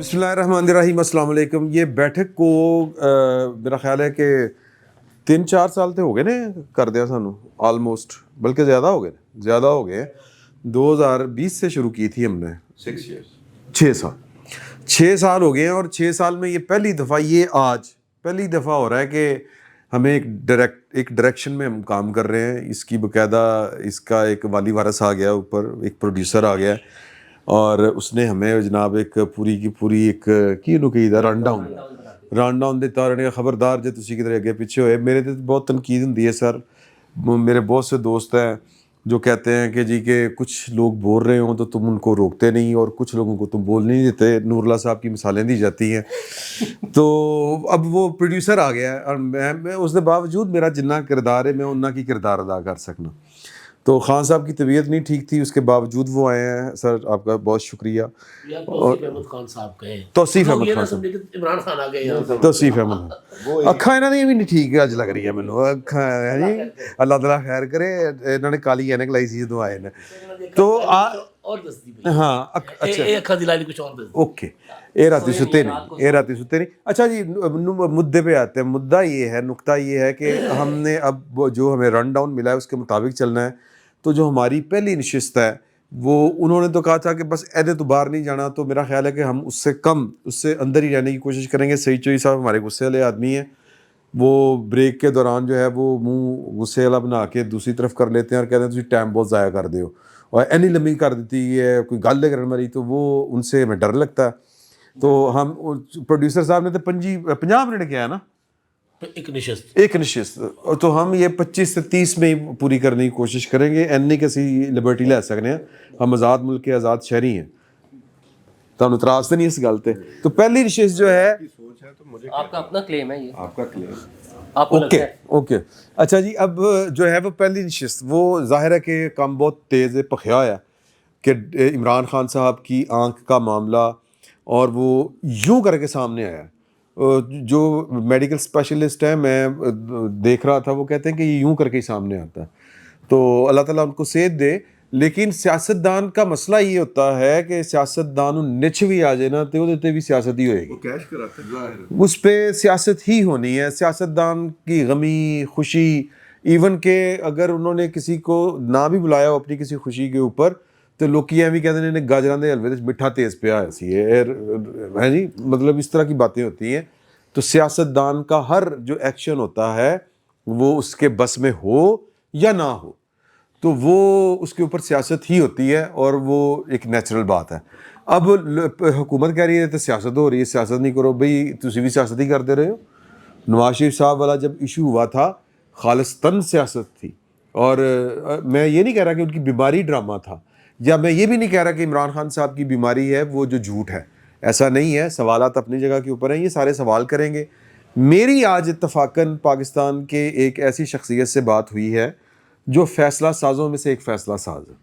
بسم اللہ الرحمن الرحیم. السلام علیکم. یہ بیٹھک کو میرا خیال ہے کہ 3-4 سال تو ہو گئے نے کر دیا سانو آلموسٹ, بلکہ زیادہ ہو گئے 2020 سے شروع کی تھی ہم نے. 6 سال ہو گئے ہیں, اور 6 سال میں یہ پہلی دفعہ ہو رہا ہے کہ ہمیں ایک ڈائریکشن میں ہم کام کر رہے ہیں. اس کی باقاعدہ اس کا ایک والی وارث آ گیا اوپر, ایک پروڈیوسر آ گیا, اور اس نے ہمیں جناب ایک پوری کی پوری ایک کی نقید رن ڈاؤن دیتا, اور انہیں خبردار جے تسی کدھر اگے پیچھے ہوئے. میرے تے بہت تنقید ہوندی ہے سر. میرے بہت سے دوست ہیں جو کہتے ہیں کہ جی کہ کچھ لوگ بول رہے ہوں تو تم ان کو روکتے نہیں, اور کچھ لوگوں کو تم بول نہیں دیتے. نور اللہ صاحب کی مثالیں دی جاتی ہیں. تو اب وہ پروڈیوسر آ گیا ہے, اور میں اس کے باوجود میرا جنہ کردار ہے میں انہاں کی کردار ادا کر سکنا. تو خان صاحب کی طبیعت نہیں ٹھیک تھی, اس کے باوجود وہ آئے ہیں. سر آپ کا بہت شکریہ. توصیف احمد خان صاحب کہیں, توصیف احمد خان صاحب, عمران خان آ گئے. توصیف احمد خان اکھاں انہاں دی بھی نہیں ٹھیک اج لگ رہی ہے مینوں. اکھاں جی اللہ تعالیٰ خیر کرے, انہوں نے کالی اینک لائی سی جدوں آئے نے. تو اور دستی ہاں اچھا اکھاں دلالی کچھ اور دستی. اوکے, اے راتی ستے نہیں. اچھا جی مدعے پہ آتے ہیں. مدعا یہ ہے, نقطہ یہ ہے کہ ہم نے اب جو ہمیں رن ڈاؤن ملا ہے اس کے مطابق چلنا ہے. تو جو ہماری پہلی نشست ہے وہ انہوں نے تو کہا تھا کہ بس عہدے تو باہر نہیں جانا, تو میرا خیال ہے کہ ہم اس سے کم, اس سے اندر ہی رہنے کی کوشش کریں گے. سعید چوہی صاحب ہمارے غصے والے آدمی ہیں, وہ بریک کے دوران جو ہے وہ منہ غصے والا بنا کے دوسری طرف کر لیتے ہیں اور کہتے ہیں تجھے ٹائم بہت ضائع کر دیو, اور اینی لمبی کر دیتی ہے کوئی گل کرن والی, تو وہ ان سے ہمیں ڈر لگتا ہے. تو ہم پروڈیوسر صاحب نے تو 50 منٹ کیا ہے نا ایک نشست, تو ہم یہ 25 سے 30 میں ہی پوری کرنے کی کوشش کریں گے. اینی کسی لبرٹی لے سکتے ہیں, ہم آزاد ملک کے آزاد شہری ہیں. تو ہم اعتراض تو نہیں اس گل تے. تو پہلی نشست جو ہے آپ کا اپنا کلیم ہے, یہ آپ کا کلیم اوکے. اچھا جی, اب جو ہے وہ پہلی نشست, وہ ظاہر ہے کہ کام بہت تیز پخیا ہے کہ عمران خان صاحب کی آنکھ کا معاملہ, اور وہ یوں کر کے سامنے آیا. جو میڈیکل اسپیشلسٹ ہیں میں دیکھ رہا تھا, وہ کہتے ہیں کہ یہ یوں کر کے ہی سامنے آتا ہے. تو اللہ تعالیٰ ان کو صحت دے. لیکن سیاستدان کا مسئلہ یہ ہوتا ہے کہ سیاستدان نچ بھی آ جائے نا تو وہ بھی سیاست ہی ہوئے گی, اس پہ سیاست ہی ہونی ہے. سیاستدان کی غمی خوشی, ایون کہ اگر انہوں نے کسی کو نہ بھی بلایا ہو اپنی کسی خوشی کے اوپر, تو لوگ بھی کہتے ہیں انہیں گاجراں دے حلوے مٹھا تیز پیا سی ہے جی, مطلب اس طرح کی باتیں ہوتی ہیں. تو سیاستدان کا ہر جو ایکشن ہوتا ہے وہ اس کے بس میں ہو یا نہ ہو, تو وہ اس کے اوپر سیاست ہی ہوتی ہے, اور وہ ایک نیچرل بات ہے. اب حکومت کہہ رہی ہے تو سیاست ہو رہی ہے, سیاست نہیں کرو بھئی, تسی بھی سیاست ہی کرتے رہے ہو. نواز شریف صاحب والا جب ایشو ہوا تھا خالصتاً سیاست تھی, اور میں یہ نہیں کہہ رہا کہ ان کی بیماری ڈرامہ تھا, یا میں یہ بھی نہیں کہہ رہا کہ عمران خان صاحب کی بیماری ہے وہ جو جھوٹ ہے, ایسا نہیں ہے. سوالات اپنی جگہ کے اوپر ہیں, یہ سارے سوال کریں گے. میری آج اتفاقاً پاکستان کے ایک ایسی شخصیت سے بات ہوئی ہے جو فیصلہ سازوں میں سے ایک فیصلہ ساز ہے,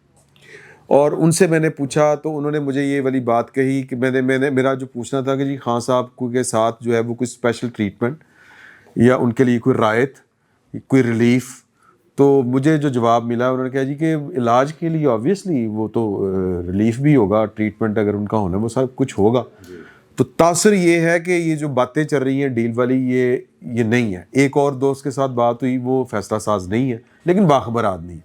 اور ان سے میں نے پوچھا تو انہوں نے مجھے یہ والی بات کہی کہ میرا جو پوچھنا تھا کہ جی خان صاحب کے ساتھ جو ہے وہ کوئی اسپیشل ٹریٹمنٹ یا ان کے لیے کوئی رعایت, کوئی ریلیف. تو مجھے جو جواب ملا انہوں نے کہا جی کہ علاج کے لیے آبویسلی وہ تو ریلیف بھی ہوگا, ٹریٹمنٹ اگر ان کا ہونا وہ سب کچھ ہوگا. تو تاثر یہ ہے کہ یہ جو باتیں چل رہی ہیں ڈیل والی یہ نہیں ہے. ایک اور دوست کے ساتھ بات ہوئی, وہ فیصلہ ساز نہیں ہے لیکن باخبر آدمی ہے.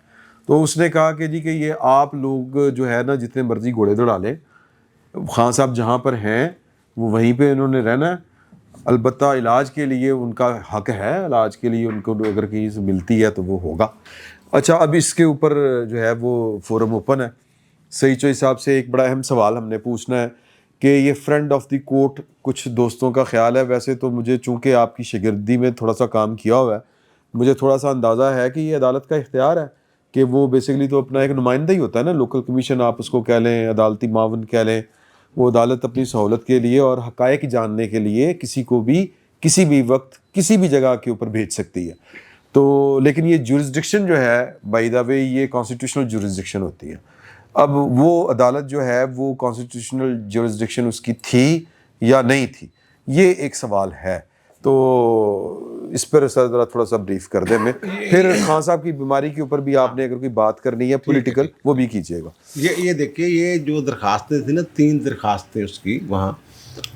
تو اس نے کہا کہ جی کہ یہ آپ لوگ جو ہے نا جتنے مرضی گھوڑے دوڑا لیں, خان صاحب جہاں پر ہیں وہ وہیں پہ انہوں نے رہنا ہے. البتہ علاج کے لیے ان کا حق ہے, علاج کے لیے ان کو اگر کہیں سے ملتی ہے تو وہ ہوگا. اچھا, اب اس کے اوپر جو ہے وہ فورم اوپن ہے. سعید چوہی صاحب سے ایک بڑا اہم سوال ہم نے پوچھنا ہے کہ یہ فرینڈ آف دی کورٹ کچھ دوستوں کا خیال ہے. ویسے تو مجھے چونکہ آپ کی شاگردی میں تھوڑا سا کام کیا ہوا ہے, مجھے تھوڑا سا اندازہ ہے کہ یہ عدالت کا اختیار ہے کہ وہ بیسیکلی تو اپنا ایک نمائندہ ہی ہوتا ہے نا, لوکل کمیشن آپ اس کو کہہ لیں, عدالتی معاون کہہ لیں. وہ عدالت اپنی سہولت کے لیے اور حقائق جاننے کے لیے کسی کو بھی کسی بھی وقت کسی بھی جگہ کے اوپر بھیج سکتی ہے. تو لیکن یہ جورسڈکشن جو ہے بائی دا وے یہ کانسٹیٹیوشنل جورسڈکشن ہوتی ہے. اب وہ عدالت جو ہے وہ کانسٹیٹیوشنل جورسڈکشن اس کی تھی یا نہیں تھی, یہ ایک سوال ہے. تو اس پر ذرا تھوڑا سا بریف کر دیں. میں پھر خان صاحب کی بیماری کے اوپر بھی آپ نے اگر کوئی بات کرنی ہے پولیٹیکل وہ بھی کیجیے گا. یہ دیکھیے, یہ جو درخواستیں تھیں نا 3 درخواستیں اس کی وہاں,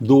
2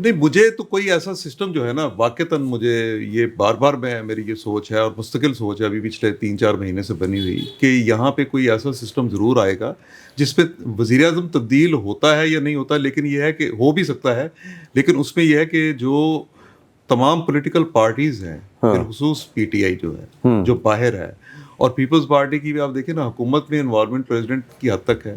نہیں مجھے تو کوئی ایسا سسٹم جو ہے نا واقعتاً مجھے یہ بار بار میری یہ سوچ ہے اور مستقل سوچ ہے ابھی پچھلے 3-4 مہینے سے بنی ہوئی کہ یہاں پہ کوئی ایسا سسٹم ضرور آئے گا جس پہ وزیر اعظم تبدیل ہوتا ہے یا نہیں ہوتا, لیکن یہ ہے کہ ہو بھی سکتا ہے, لیکن اس میں یہ ہے کہ جو تمام پولیٹیکل پارٹیز ہیں بالخصوص پی ٹی آئی جو ہے جو باہر ہے, اور پیپلز پارٹی کی بھی آپ دیکھیں نا حکومت میں انوالومنٹ پریزیڈنٹ کی حد تک ہے,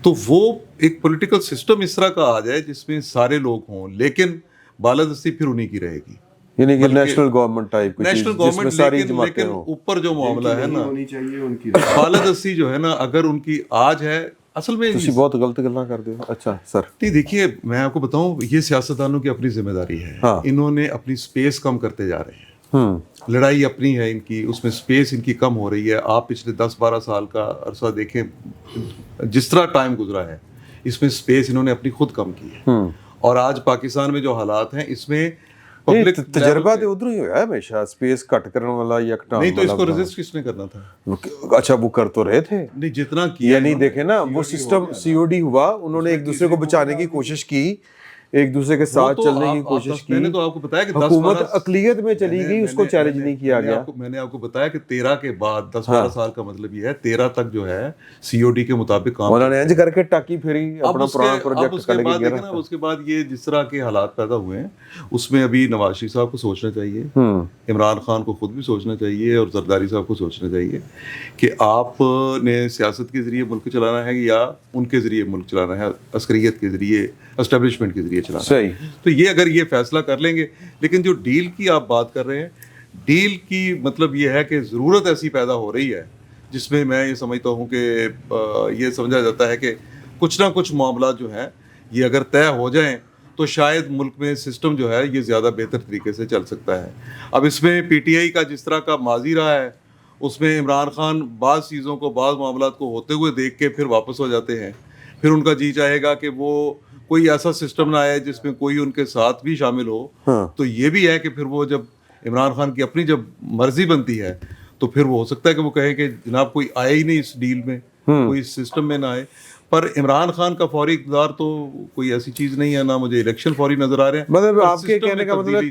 تو وہ ایک پولیٹیکل سسٹم اس طرح کا آ جائے جس میں سارے لوگ ہوں, لیکن بالادستی پھر انہیں کی رہے گی, یعنی کہ national government type national government, لیکن اوپر جو معاملہ ہے نا بالادستی جو ہے نا اگر ان کی آج ہے اصل میں بہت غلط گلاں کر دے. اچھا سر نہیں دیکھیے میں آپ کو بتاؤں یہ سیاستدانوں کی اپنی ذمہ داری ہے, انہوں نے اپنی سپیس کم کرتے جا رہے ہیں, لڑائی اپنی ہے ان کی, اس میں سپیس ان کی کم ہو رہی ہے. آپ پچھلے 10-12 سال کا عرصہ دیکھیں جس طرح ٹائم گزرا ہے اس میں سپیس انہوں نے اپنی خود کم کی ہے, اور آج پاکستان میں جو حالات ہیں اس میں تجربہ تو ادھر ہی ہوا ہے ہمیشہ, سپیس کٹ کرنے والا یا کٹانے نہیں, تو اس کو ریزسٹ کس نے کرنا تھا؟ اچھا وہ کر تو رہے تھے, نہیں جتنا کیا, یعنی دیکھیں نا وہ سسٹم سی او ڈی ہوا, انہوں نے ایک دوسرے کو بچانے کی کوشش کی, ایک دوسرے کے ساتھ چلنے کی کوشش کی, میں نے تو آپ کو بتایا کہ حکومت اقلیت میں چلی گئی, اس کو چیلنج نہیں کیا گیا. میں نے آپ کو بتایا کہ 13 کے بعد 10-12 سال کا مطلب یہ ہے 13 تک جو ہے سی او ڈی کے مطابق کام, انہوں نے انج کر کے ٹاکی پھری اپنا پرانا پروجیکٹ کرنے کی گرا. اس کے بعد یہ جس طرح کے حالات پیدا ہوئے ہیں اس میں ابھی نواز شریف صاحب کو سوچنا چاہیے, عمران خان کو خود بھی سوچنا چاہیے, اور زرداری صاحب کو سوچنا چاہیے کہ آپ نے سیاست کے ذریعے ملک چلانا ہے یا ان کے ذریعے ملک چلانا ہے, عسکریت کے ذریعے, اسٹیبلشمنٹ کے ذریعے چلانا. صحیح. تو یہ اگر یہ فیصلہ کر لیں گے, لیکن جو ڈیل کی آپ بات کر رہے ہیں, ڈیل کی مطلب یہ ہے کہ ضرورت ایسی پیدا ہو رہی ہے جس میں میں یہ سمجھتا ہوں کہ یہ سمجھا جاتا ہے کہ کچھ نہ کچھ معاملات جو ہیں یہ اگر طے ہو جائیں تو شاید ملک میں سسٹم جو ہے یہ زیادہ بہتر طریقے سے چل سکتا ہے. اب اس میں پی ٹی آئی کا جس طرح کا ماضی رہا ہے اس میں عمران خان بعض چیزوں کو, بعض معاملات کو ہوتے ہوئے دیکھ کے پھر واپس ہو جاتے ہیں, پھر ان کا جی چاہے گا کہ وہ کوئی ایسا سسٹم نہ آئے جس میں کوئی ان کے ساتھ بھی شامل ہو. تو یہ بھی ہے کہ پھر وہ جب عمران خان کی اپنی جب مرضی بنتی ہے تو پھر وہ ہو سکتا ہے کہ وہ کہے کہ جناب کوئی آئے ہی نہیں اس ڈیل میں, کوئی اس سسٹم میں نہ آئے. پر عمران خان کا فوری اقتدار تو کوئی ایسی چیز نہیں ہے, نہ مجھے الیکشن فوری نظر آ رہے ہیں. مطلب آپ کے کہنے کا مطلب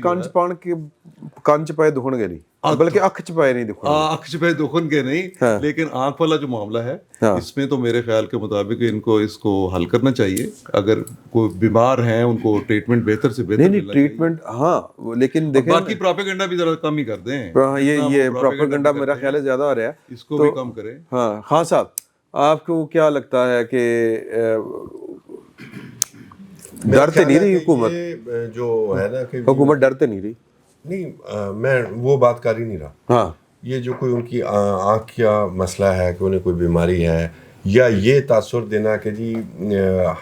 کنچ پائے دکھن گے نہیں, بلکہ اکھ چپائے نہیں دکھن, آنکھ چپائے دکھن کے نہیں, لیکن آنکھ والا جو معاملہ ہے اس میں تو میرے خیال کے مطابق ان کو اس کو حل کرنا چاہیے. اگر کوئی بیمار ہیں ان کو ٹریٹمنٹ بہتر سے بہتر نہیں ٹریٹمنٹ, ہاں لیکن دیکھیں باقی پروپیگنڈا بھی ذرا کم ہی کر دیں, یہ پروپیگنڈا میرا خیال ہے زیادہ آ رہا ہے, اس کو بھی کم کریں. ہاں خان صاحب آپ کو کیا لگتا ہے کہ ڈرتے نہیں رہی حکومت, جو ہے نا کہ حکومت ڈرتے نہیں رہی؟ نہیں میں وہ بات کر ہی نہیں رہا. ہاں یہ جو کوئی ان کی آنکھ کا مسئلہ ہے کہ انہیں کوئی بیماری ہے, یا یہ تاثر دینا کہ جی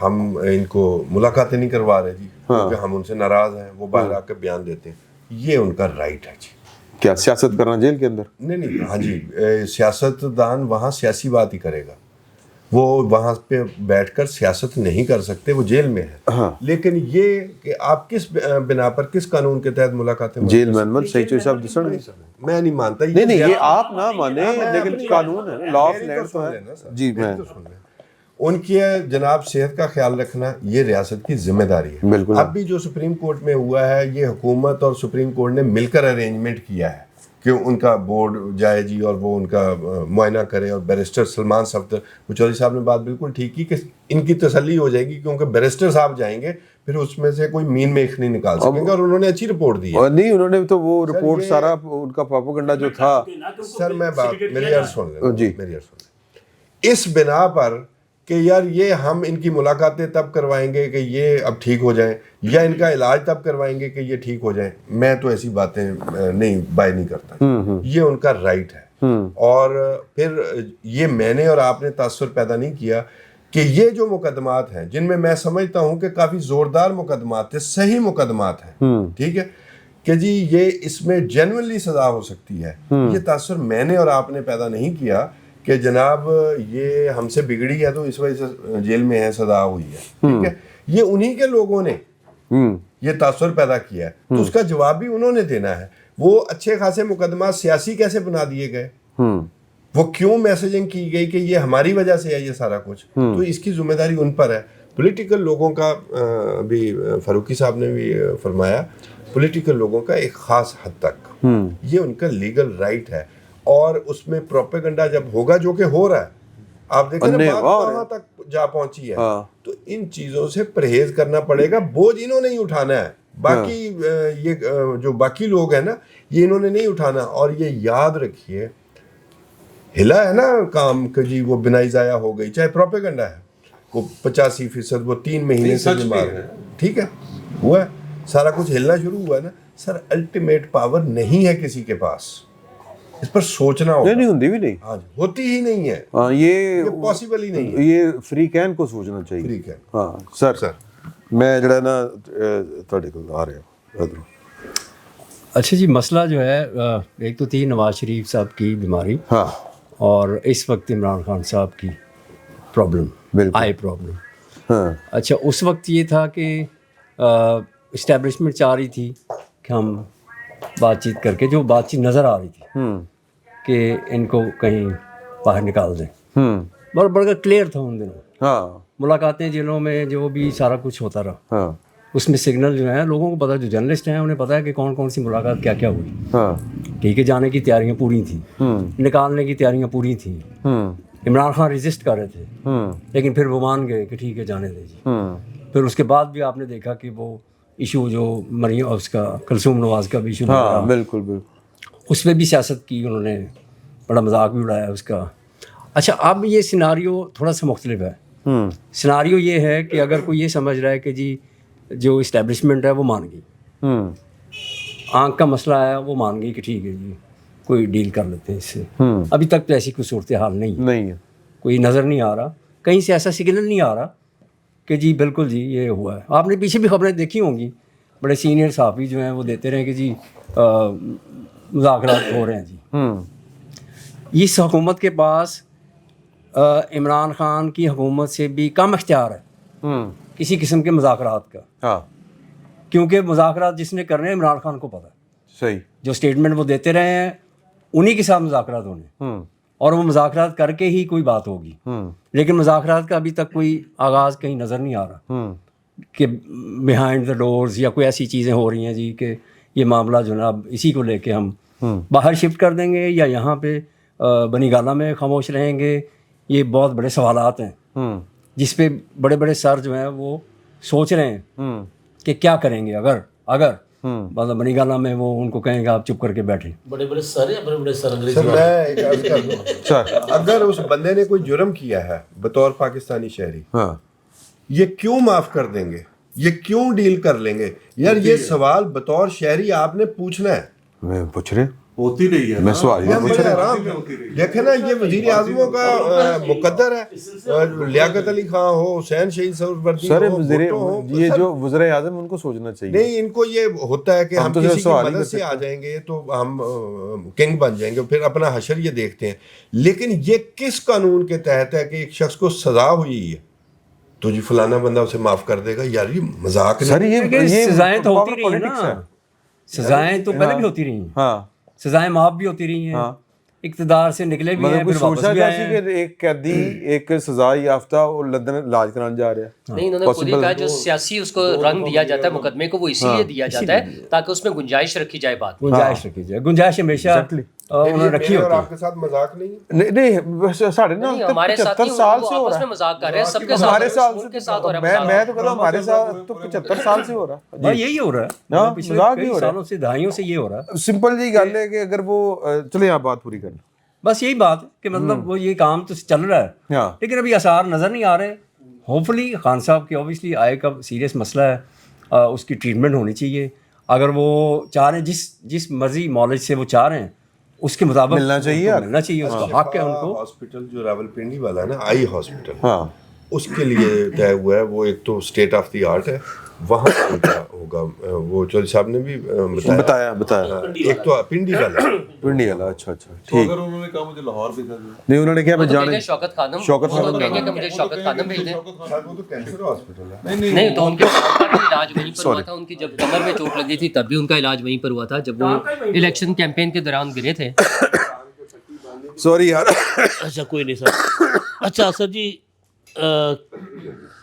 ہم ان کو ملاقاتیں نہیں کروا رہے جی کیونکہ ہم ان سے ناراض ہیں, وہ باہر آ کے بیان دیتے ہیں, یہ ان کا رائٹ ہے جی. کیا سیاست کرنا جیل کے اندر؟ نہیں ہاں جی, سیاست دان وہاں سیاسی بات ہی کرے گا, وہ وہاں پہ بیٹھ کر سیاست نہیں کر سکتے, وہ جیل میں ہے. لیکن یہ کہ آپ کس بنا پر کس قانون کے تحت ملاقاتیں جیل میں صحیح چوئی صاحب دسن میں نہیں مانتا. نہیں یہ آپ نہ مانے لیکن قانون ہے, لا آف لینڈ تو ہے جی. میں ان کی جناب صحت کا خیال رکھنا یہ ریاست کی ذمہ داری ہے. بالکل. اب بھی جو سپریم کورٹ میں ہوا ہے یہ حکومت اور سپریم کورٹ نے مل کر ارینجمنٹ کیا ہے کہ ان کا بورڈ جائے جی اور وہ ان کا معائنہ کرے, اور بیرسٹر سلمان صفدر چودھری صاحب نے بات بالکل ٹھیک کی کہ ان کی تسلی ہو جائے گی کیونکہ بیرسٹر صاحب جائیں گے پھر اس میں سے کوئی مین میخ نہیں نکال سکیں گے, اور انہوں نے اچھی رپورٹ دی ہے. نہیں انہوں نے تو وہ رپورٹ سارا ان کا پروپیگنڈا جو تھا. سر میں بات میری عرض سن لیں جی, میری عرض سن لیں. اس بنا پر کہ یار یہ ہم ان کی ملاقاتیں تب کروائیں گے کہ یہ اب ٹھیک ہو جائیں, یا ان کا علاج تب کروائیں گے کہ یہ ٹھیک ہو جائیں, میں تو ایسی باتیں نہیں بائی نہیں کرتا. یہ ان کا رائٹ ہے. اور پھر یہ میں نے اور آپ نے تاثر پیدا نہیں کیا کہ یہ جو مقدمات ہیں جن میں سمجھتا ہوں کہ کافی زوردار مقدمات تھے, صحیح مقدمات ہیں, ٹھیک ہے کہ جی یہ اس میں جینوئنلی سزا ہو سکتی ہے, یہ تاثر میں نے اور آپ نے پیدا نہیں کیا کہ جناب یہ ہم سے بگڑی ہے تو اس وجہ سے جیل میں ہے, سزا ہوئی ہے, ٹھیک ہے. یہ انہی کے لوگوں نے یہ تاثر پیدا کیا ہے تو اس کا جواب بھی انہوں نے دینا ہے. وہ اچھے خاصے مقدمات سیاسی کیسے بنا دیے گئے, وہ کیوں میسیجنگ کی گئی کہ یہ ہماری وجہ سے ہے یہ سارا کچھ, تو اس کی ذمہ داری ان پر ہے. پولیٹیکل لوگوں کا بھی فاروقی صاحب نے بھی فرمایا، پولیٹیکل لوگوں کا ایک خاص حد تک یہ ان کا لیگل رائٹ ہے، اور اس میں پروپیگنڈا جب ہوگا، جو کہ ہو رہا ہے، آپ دیکھیں نا بات کہاں تک جا پہنچی ہے، تو ان چیزوں سے پرہیز کرنا پڑے گا. بوجھ انہوں نے ہی اٹھانا ہے، باقی یہ جو باقی لوگ ہیں نا، یہ انہوں نے نہیں اٹھانا. اور یہ یاد رکھیے، ہلا ہے نا کام کہ جی وہ بنائی ضائع ہو گئی، چاہے پروپیگنڈا ہے، وہ 85% وہ 3 مہینے سے بیمار ہے، ٹھیک ہے، ہوا ہے سارا کچھ ہلنا شروع ہوا ہے نا. سر الٹیمیٹ پاور نہیں ہے کسی کے پاس، اس پر سوچنا ہوگا. نہیں ہوتی بھی نہیں، ہاں ہوتی ہی نہیں ہے، یہ پاسبل ہی نہیں ہے. یہ فری کین کو سوچنا چاہیے. Free can. ہاں سر میں جڑا نا تھوڑے کو آ رہا ہوں. اچھا جی، مسئلہ جو ہے ایک تو تھی نواز شریف صاحب کی بیماری، ہاں، اور اس وقت عمران خان صاحب کی پرابلم، آئی پرابلم. ہاں اچھا، اس وقت یہ تھا کہ اسٹیبلشمنٹ چاہ رہی تھی کہ ہم بات چیت کر کے، جو بات چیت نظر آ رہی تھی کہ ان کو کہیں باہر نکال دیں، بڑا کلیئر تھا ان دنوں. ہاں ملاقاتیں جنہوں میں جو بھی سارا کچھ ہوتا رہا، ہاں اس میں سگنل جو ہیں لوگوں کو پتہ، جو جرنلسٹ ہیں انہیں پتہ ہے کہ کون کون سی ملاقات کیا کیا ہوئی. ہاں ٹھیک ہے، جانے کی تیاریاں پوری تھیں، نکالنے کی تیاریاں پوری تھیں. عمران خان ریزسٹ کر رہے تھے، لیکن پھر وہ مان گئے کہ ٹھیک ہے جانے دے جی. پھر اس کے بعد بھی آپ نے دیکھا کہ وہ ایشو جو مریم اس کا کلثوم نواز کا بھی ایشو، ہاں بالکل بالکل، اس پہ بھی سیاست کی انہوں نے بڑا مذاق بھی اڑایا اس کا. اچھا، اب یہ سیناریو تھوڑا سا مختلف ہے. سیناریو یہ ہے کہ اگر کوئی یہ سمجھ رہا ہے کہ جی جو اسٹیبلشمنٹ ہے وہ مان گئی، آنکھ کا مسئلہ ہے وہ مان گئی کہ ٹھیک ہے جی کوئی ڈیل کر لیتے ہیں اس سے. ابھی تک تو ایسی کوئی صورتحال نہیں ہے، کوئی نظر نہیں آ رہا، کہیں سے ایسا سگنل نہیں آ رہا کہ جی بالکل جی یہ ہوا ہے. آپ نے پیچھے بھی خبریں دیکھی ہوں گی، بڑے سینئر صحافی جو ہیں وہ دیتے رہے کہ جی مذاکرات ہو رہے ہیں جی. اس حکومت کے پاس عمران خان کی حکومت سے بھی کم اختیار ہے کسی قسم کے مذاکرات کا. ہاں، کیونکہ مذاکرات جس نے کرنے ہیں عمران خان کو پتہ ہے، صحیح، جو اسٹیٹمنٹ وہ دیتے رہے ہیں انہی کے ساتھ مذاکرات ہونے، اور وہ مذاکرات کر کے ہی کوئی بات ہوگی. لیکن مذاکرات کا ابھی تک کوئی آغاز کہیں نظر نہیں آ رہا کہ بیہائنڈ دا ڈورز یا کوئی ایسی چیزیں ہو رہی ہیں جی کہ یہ معاملہ جناب اسی کو لے کے ہم باہر شفٹ کر دیں گے یا یہاں پہ بنی گالہ میں خاموش رہیں گے. یہ بہت بڑے سوالات ہیں جس پہ بڑے بڑے سر جو ہیں وہ سوچ رہے ہیں کہ کیا کریں گے اگر مطلب بنی گالہ میں وہ ان کو کہیں گے آپ چپ کر کے بیٹھیں. بڑے بڑے سر ہیں، بڑے بڑے سر انگریزی. سر میں ایک عرض کر دوں، اگر اس بندے نے کوئی جرم کیا ہے بطور پاکستانی شہری، ہاں، یہ کیوں معاف کر دیں گے، یہ کیوں ڈیل کر لیں گے؟ یار یہ سوال بطور شہری آپ نے پوچھنا ہے. میں پوچھ رہے ہوتی رہی ہے، میں سوال یہ پوچھ رہا آرام دیکھیں نا، یہ وزیر اعظموں کا مقدر ہے، لیاقت علی خان ہو، حسین شہید سہروردی سر ہو، بھٹو ہو، یہ جو وزیر اعظم ان کو سوچنا چاہیے. نہیں ان کو یہ ہوتا ہے کہ ہم تو کسی کی سوال ہی مدد سے آ جائیں گے تو ہم کنگ بن جائیں گے، پھر اپنا حشر یہ دیکھتے ہیں. لیکن یہ کس قانون کے تحت ہے کہ ایک شخص کو سزا ہوئی ہے تو جی فلانا بندہ اسے معاف کر دے گا؟ یار یہ مذاق سر نہیں. یہ سزائیں تو ہوتی رہی ہیں نا، سزائیں تو پہلے بھی ہوتی رہی ہیں، ہاں، سزائیں معاف بھی ہوتی رہی ہیں، اقتدار سے نکلے بھی ہیں مطلب پھر کوئی واپس سوچا بھی تھا آئے ہیں. کہ ایک قیدی ایک سزا یافتہ وہ لندن علاج کرانے جا رہا ہے. نہیں، انہوں نے خود ہی کہا جو سیاسی اس کو رنگ دیا جاتا ہے مقدمے کو، وہ اسی لیے دیا جاتا ہے تاکہ اس میں گنجائش رکھی جائے. بات گنجائش رکھی جائے، گنجائش ہمیشہ انہوں نے رکھی اور ہوتی آپ کے ساتھ مذاق نہیں ہے. نہیں ساڑھے نا ہمارے ساتھ 75 سال سے ہو آپس رہا میں ہے، مذاق کر رہے ہیں، سب کے ہمارے ساتھ ان کے ساتھ ہو رہا ہے. میں تو کہتا ہوں ہمارے ساتھ تو 75 سال سے ہو رہا ہے. ہے. یہی ہو رہا ہے، ہاں، پچھلے مذاق ہی کئی ہو رہا ہے. سالوں سے، دہائیوں سے یہ ہو رہا ہے. سمپل جی گل ہے کہ اگر وہ چلے آپ بات پوری کریں، بس یہی بات ہے کہ مطلب وہ یہ کام تو چل رہا ہے، ہاں، لیکن ابھی آثار نظر نہیں آ رہے. ہوپ فلی خان صاحب کی اوبیسلی آئے کا سیریس مسئلہ ہے، اس کی ٹریٹمنٹ ہونی چاہیے. اگر وہ چاہ رہے ہیں جس مرضی مالج سے وہ چاہ رہے ہیں اس کے مطابق ملنا چاہیے، ملنا چاہیے، اس کا حق ہے ان کو. ہاسپٹل جو راولپنڈی والا ہے نا، آئی ہاسپٹل، ہاں، اس کے لیے طے ہوا ہے، وہ ایک تو اسٹیٹ آف دی آرٹ ہے، وہاں ان کا ہوگا. وہ چودھری صاحب نے بھی بتایا ایک تو پنڈی والا پنڈی والا. اچھا تو ٹھیک. اگر انہوں نے کہا مجھے لاہور بھیجا دیا، نہیں انہوں نے کیا میں جانے شوکت خانم کہیں گے کہ مجھے شوکت خانم بھیج دیں. وہ تو کینسر ہاسپٹل ہے. نہیں تو ان کے علاج وہیں پر ہوا تھا. ان کی جب کمر میں چوٹ لگی تھی تب بھی ان کا علاج وہیں پر ہوا تھا جب وہ الیکشن کیمپین کے دوران گرے تھے. سوری یار. اچھا کوئی نہیں سر. اچھا سر جی،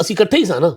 ਅਸੀਂ ਇਕੱਠੇ ਹੀ ਸਾਂ ਨਾ,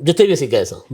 ਜਿੱਥੇ ਵੀ ਅਸੀਂ ਗਏ ਸਾਂ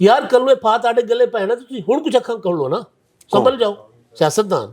ਯਾਰ ਕੱਲ ਨੂੰ ਫਾਤ ਆਡੇ ਗੱਲੇ ਪੈਣਾ ਤੇ ਤੁਸੀਂ ਹੁਣ ਕੁਝ ਅੱਖਾਂ ਕਰ ਲਓ ਨਾ, ਸੰਭਲ ਜਾਓ। ਸਿਆਸਤਦਾਨ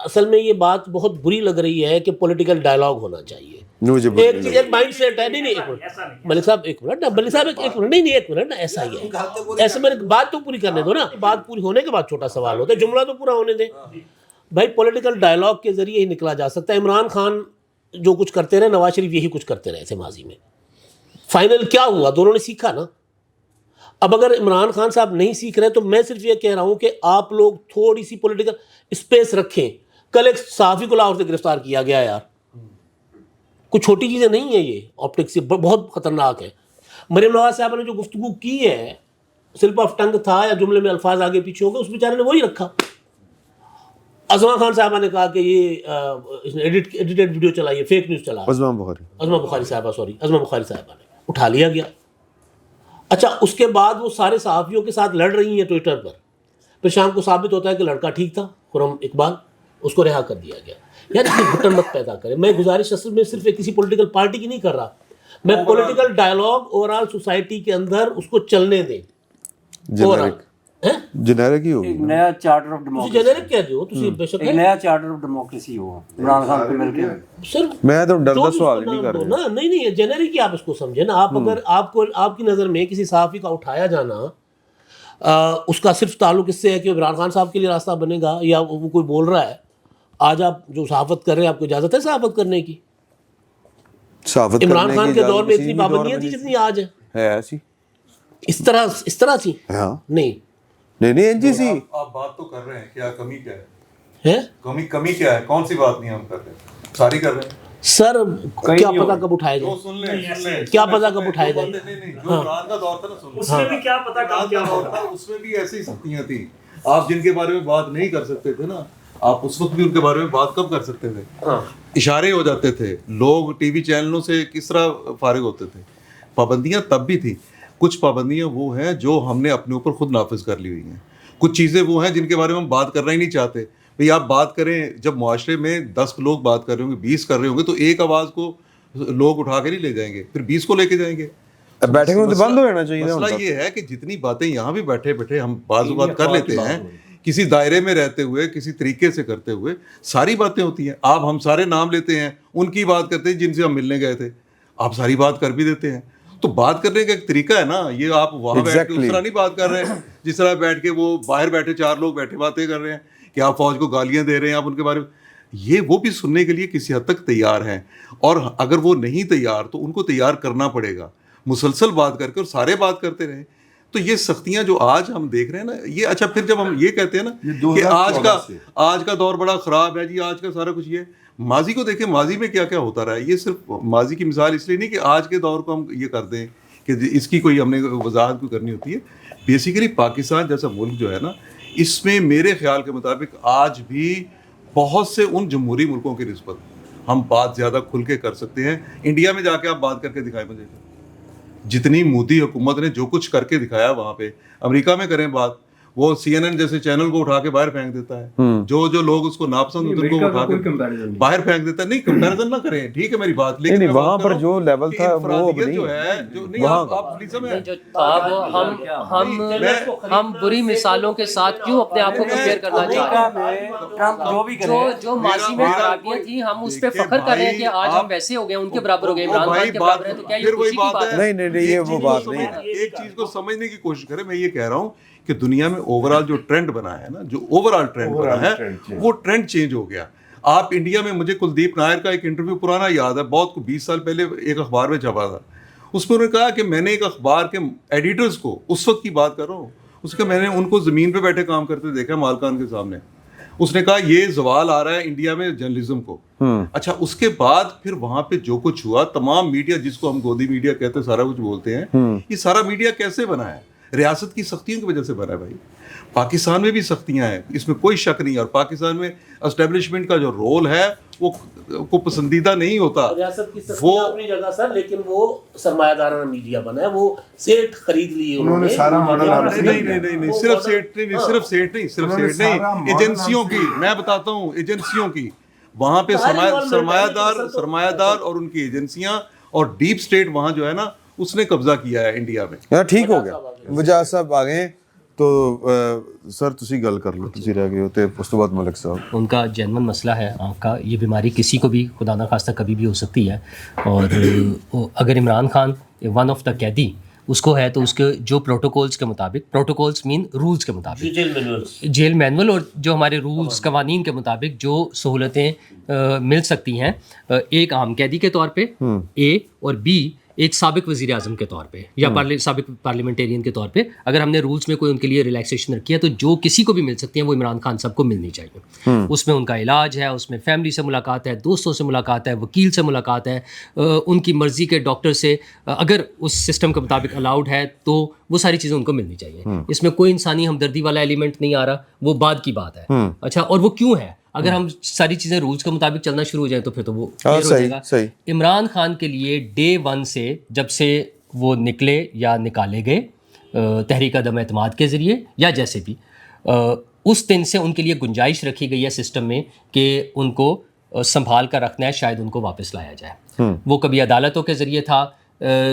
اصل میں یہ بات بہت بری لگ رہی ہے کہ پولیٹیکل ڈائلاگ ہونا چاہیے. ایک مائنڈ سیٹ ہے. نہیں ایک منٹ ملک صاحب ایک منٹ ایک منٹ نہیں ایک منٹ ایسا ہی ہے. ایسے میں بات تو پوری کرنے دو نا. بات پوری ہونے کے بعد چھوٹا سوال ہوتا ہے, جملہ تو پورا ہونے دیں بھائی. پولیٹیکل ڈائلاگ کے ذریعے ہی نکلا جا سکتا ہے. عمران خان جو کچھ کرتے رہے, نواز شریف یہی کچھ کرتے رہے تھے ماضی میں. فائنل کیا ہوا؟ دونوں نے سیکھا نا. اب اگر عمران خان صاحب نہیں سیکھ رہے تو میں صرف یہ کہہ رہا ہوں کہ آپ لوگ تھوڑی سی پولیٹیکل اسپیس رکھیں. کل ایک صحافی کو لاہور سے گرفتار کیا گیا یار, کوئی چھوٹی چیزیں نہیں ہیں یہ. آپٹکس سے بہت خطرناک ہے. مریم نواز صاحبہ نے جو گفتگو کی ہے, سلپ آف ٹنگ تھا یا جملے میں الفاظ آگے پیچھے ہو گئے, اس بیچارے نے وہی رکھا. عظما خان صاحبہ نے کہا کہ یہ ایڈیٹڈ ویڈیو چلائی ہے, فیک نیوز چلا. عظما بخاری صاحبہ نے اٹھا لیا گیا. اچھا اس کے بعد وہ سارے صحافیوں کے ساتھ لڑ رہی ہیں ٹویٹر پر. پھر شام کو ثابت ہوتا ہے کہ لڑکا ٹھیک تھا, خرم اقبال, اس کو رہا کر دیا گیا. یار اس میں گھٹن مت پیدا کرے. میں گزارش اصل میں صرف کسی پولیٹیکل پارٹی کی نہیں کر رہا, میں political dialogue over all society کے اندر اس کو چلنے دیں. جنیرک ہی ہوگی, نیا چارٹر آف ڈیموکریسی. جنیرک کہہ دو تسی بے شک, نیا چارٹر آف ڈیموکریسی ہو عمران خان کو مل کے. سر میں تو ڈردا سوال نہیں کر رہا. نہیں جنیرک ہی آپ اس کو سمجھیں نا. آپ اگر آپ کی نظر میں کسی صحافی کا اٹھایا جانا اس کا صرف تعلق اس سے ہے کہ عمران خان صاحب کے لیے راستہ بنے گا یا وہ کوئی بول رہا ہے, آج آپ جو صحافت کر رہے ہیں آپ کو اجازت ہے صحافت کرنے کی؟ عمران خان کے دور میں اتنی پابندیاں تھیں جتنی آج ہے ایسی اس طرح تھی. نہیں جی سی آپ بات تو کر رہے ہیں, کیا کمی کیا ہے؟ کمی کیا ہے؟ کون سی بات نہیں ہم کر رہے ہیں؟ ساری کر رہے ہیں سر. کیا پتا کب اٹھائے جائے, کیا پتا کب اٹھائے جائے. جو عمران کا دور تھا نا, اس میں بھی کیا پتا کب کیا ہوگا. اس میں بھی ایسی سختیاں تھیں. آپ جن کے بارے میں بات نہیں کر سکتے تھے نا, آپ اس وقت بھی ان کے بارے میں بات کب کر سکتے تھے؟ اشارے ہو جاتے تھے. لوگ ٹی وی چینلوں سے کس طرح فارغ ہوتے تھے. پابندیاں تب بھی تھیں. کچھ پابندیاں وہ ہیں جو ہم نے اپنے اوپر خود نافذ کر لی ہوئی ہیں. کچھ چیزیں وہ ہیں جن کے بارے میں ہم بات کرنا ہی نہیں چاہتے. بھئی آپ بات کریں, جب معاشرے میں 10 لوگ بات کر رہے ہوں گے, 20 کر رہے ہوں گے, تو ایک آواز کو لوگ اٹھا کے نہیں لے جائیں گے, پھر 20 کو لے کے جائیں گے. بیٹھے ہوئے تو بند ہو جانا چاہیے. مسئلہ یہ ہے کہ جتنی باتیں یہاں بھی بیٹھے ہم بعض اوقات کر لیتے ہیں, کسی دائرے میں رہتے ہوئے, کسی طریقے سے کرتے ہوئے, ساری باتیں ہوتی ہیں. آپ ہم سارے نام لیتے ہیں, ان کی بات کرتے ہیں جن سے ہم ملنے گئے تھے, آپ ساری بات کر بھی دیتے ہیں. تو بات کرنے کا ایک طریقہ ہے نا. یہ آپ وہاں بیٹھ کے اس طرح نہیں بات کر رہے ہیں جس طرح بیٹھ کے وہ باہر بیٹھے 4 لوگ بیٹھے باتیں کر رہے ہیں کہ آپ فوج کو گالیاں دے رہے ہیں, آپ ان کے بارے میں. یہ وہ بھی سننے کے لیے کسی حد تک تیار ہیں, اور اگر وہ نہیں تیار تو ان کو تیار کرنا پڑے گا. مسلسل بات کر کے اور سارے بات کرتے رہیں تو یہ سختیاں جو آج ہم دیکھ رہے ہیں نا یہ. اچھا پھر جب ہم یہ کہتے ہیں نا کہ آج کا دور بڑا خراب ہے جی, آج کا سارا کچھ, یہ ماضی کو دیکھیں, ماضی میں کیا کیا ہوتا رہا ہے. یہ صرف ماضی کی مثال اس لیے نہیں کہ آج کے دور کو ہم یہ کر دیں کہ اس کی کوئی ہم نے وضاحت کوئی کرنی ہوتی ہے. بیسیکلی پاکستان جیسا ملک جو ہے نا, اس میں میرے خیال کے مطابق آج بھی بہت سے ان جمہوری ملکوں کی نسبت ہم بات زیادہ کھل کے کر سکتے ہیں. انڈیا میں جا کے آپ بات کر کے دکھائیں مجھے, جتنی مودی حکومت نے جو کچھ کر کے دکھایا وہاں پہ. امریکہ میں کریں بات, وہ CNN جیسے چینل کو اٹھا کے باہر پھینک دیتا ہے. جو لوگ اس کو ناپسند ہوتے ہیں ان کو اٹھا کے باہر پھینک دیتا ہے. نہیں کمپیریزن نہ کریں, ٹھیک ہے میری بات, لیکن وہاں پر جو لیول تھا وہ جو ہے جو نہیں, ہم بری مثالوں کے ساتھ کیوں اپنے آپ کو کمپیئر کرنا چاہتے ہیں؟ جو ماضی میں خرابیاں تھیں ہم اس پہ فخر کر رہے ہیں کہ آج ہم ویسے ہو گئے, ان کے برابر ہو گئے, عمران خان کے برابر ہیں, تو کیا یہ خوشی کی بات ہے؟ نہیں یہ وہ بات نہیں. ایک چیز کو سمجھنے کی کوشش کریں. میں یہ کہہ رہا ہوں کہ دنیا میں اوور آل جو ٹرینڈ بنا ہے نا, جو اوور آل ٹرینڈ بنا ہے وہ ٹرینڈ چینج ہو گیا. آپ انڈیا میں, مجھے کلدیپ نائر کا ایک انٹرویو پرانا یاد ہے, بہت 20 سال پہلے ایک اخبار میں چھپا تھا. اس میں انہوں نے کہا کہ میں نے ایک اخبار کے ایڈیٹرز کو, اس وقت کی بات کر رہا ہوں, اس کا میں نے ان کو زمین پہ بیٹھے کام کرتے دیکھا مالکان کے سامنے. اس نے کہا یہ زوال آ رہا ہے انڈیا میں جرنلزم کو. اچھا اس کے بعد پھر وہاں پہ جو کچھ ہوا, تمام میڈیا جس کو ہم گودی میڈیا کہتے ہیں, سارا کچھ بولتے ہیں, یہ سارا میڈیا کیسے بنا ہے؟ ریاست کی سختیوں کی وجہ سے بنا ہے بھائی. پاکستان میں بھی سختیاں ہیں, اس میں کوئی شک نہیں. اور پاکستان میں اسٹیبلشمنٹ کا جو رول ہے وہ کو پسندیدہ نہیں ہوتا. ریاست کی سختیاں اپنی جگہ سر, لیکن وہ سرمایہ دارانہ میڈیا بنا ہے, وہ سیٹ خرید لیے انہوں نے سارا ماڈل. نہیں صرف سیٹ نہیں, ایجنسیوں کی میں بتاتا ہوں, ایجنسیوں کی وہاں پہ سرمایہ دار اور ان کی ایجنسیاں اور ڈیپ اسٹیٹ وہاں جو ہے نا اس نے قبضہ کیا ہے انڈیا میں. ٹھیک ہو گیا, وجاہت صاحب آ گئے. تو سر تسی گل کر لو, تسی رہ گئے ہو تے اس تو بعد ملک صاحب. ان کا جینون مسئلہ ہے آنکھ کا. یہ بیماری کسی کو بھی خدا نہ خواستہ کبھی بھی ہو سکتی ہے, اور اگر Imran Khan one of the قیدی اس کو ہے تو اس کے جو پروٹوکولز کے مطابق, پروٹوکولز مین رولز کے مطابق, جیل مینول اور جو ہمارے رولز قوانین کے مطابق جو سہولتیں مل سکتی ہیں ایک عام قیدی کے طور پہ اے, اور بی ایک سابق وزیر اعظم کے طور پہ یا سابق پارلیمنٹیرین کے طور پہ, اگر ہم نے رولز میں کوئی ان کے لیے ریلیکسیشن رکھی ہے تو جو کسی کو بھی مل سکتی ہیں وہ عمران خان صاحب کو ملنی چاہیے. اس میں ان کا علاج ہے, اس میں فیملی سے ملاقات ہے, دوستوں سے ملاقات ہے, وکیل سے ملاقات ہے, ان کی مرضی کے ڈاکٹر سے اگر اس سسٹم کے مطابق الاؤڈ ہے تو وہ ساری چیزیں ان کو ملنی چاہیے. اس میں کوئی انسانی ہمدردی والا ایلیمنٹ نہیں آ رہا, وہ بعد کی بات ہے. اچھا, اور وہ کیوں ہے؟ اگر ہم ساری چیزیں رولز کے مطابق چلنا شروع ہو جائیں تو پھر تو وہ کلیئر ہو جائے گا. عمران خان کے لیے ڈے ون سے جب سے وہ نکلے یا نکالے گئے تحریک عدم اعتماد کے ذریعے یا جیسے بھی, اس دن سے ان کے لیے گنجائش رکھی گئی ہے سسٹم میں کہ ان کو سنبھال کر رکھنا ہے, شاید ان کو واپس لایا جائے. وہ کبھی عدالتوں کے ذریعے تھا,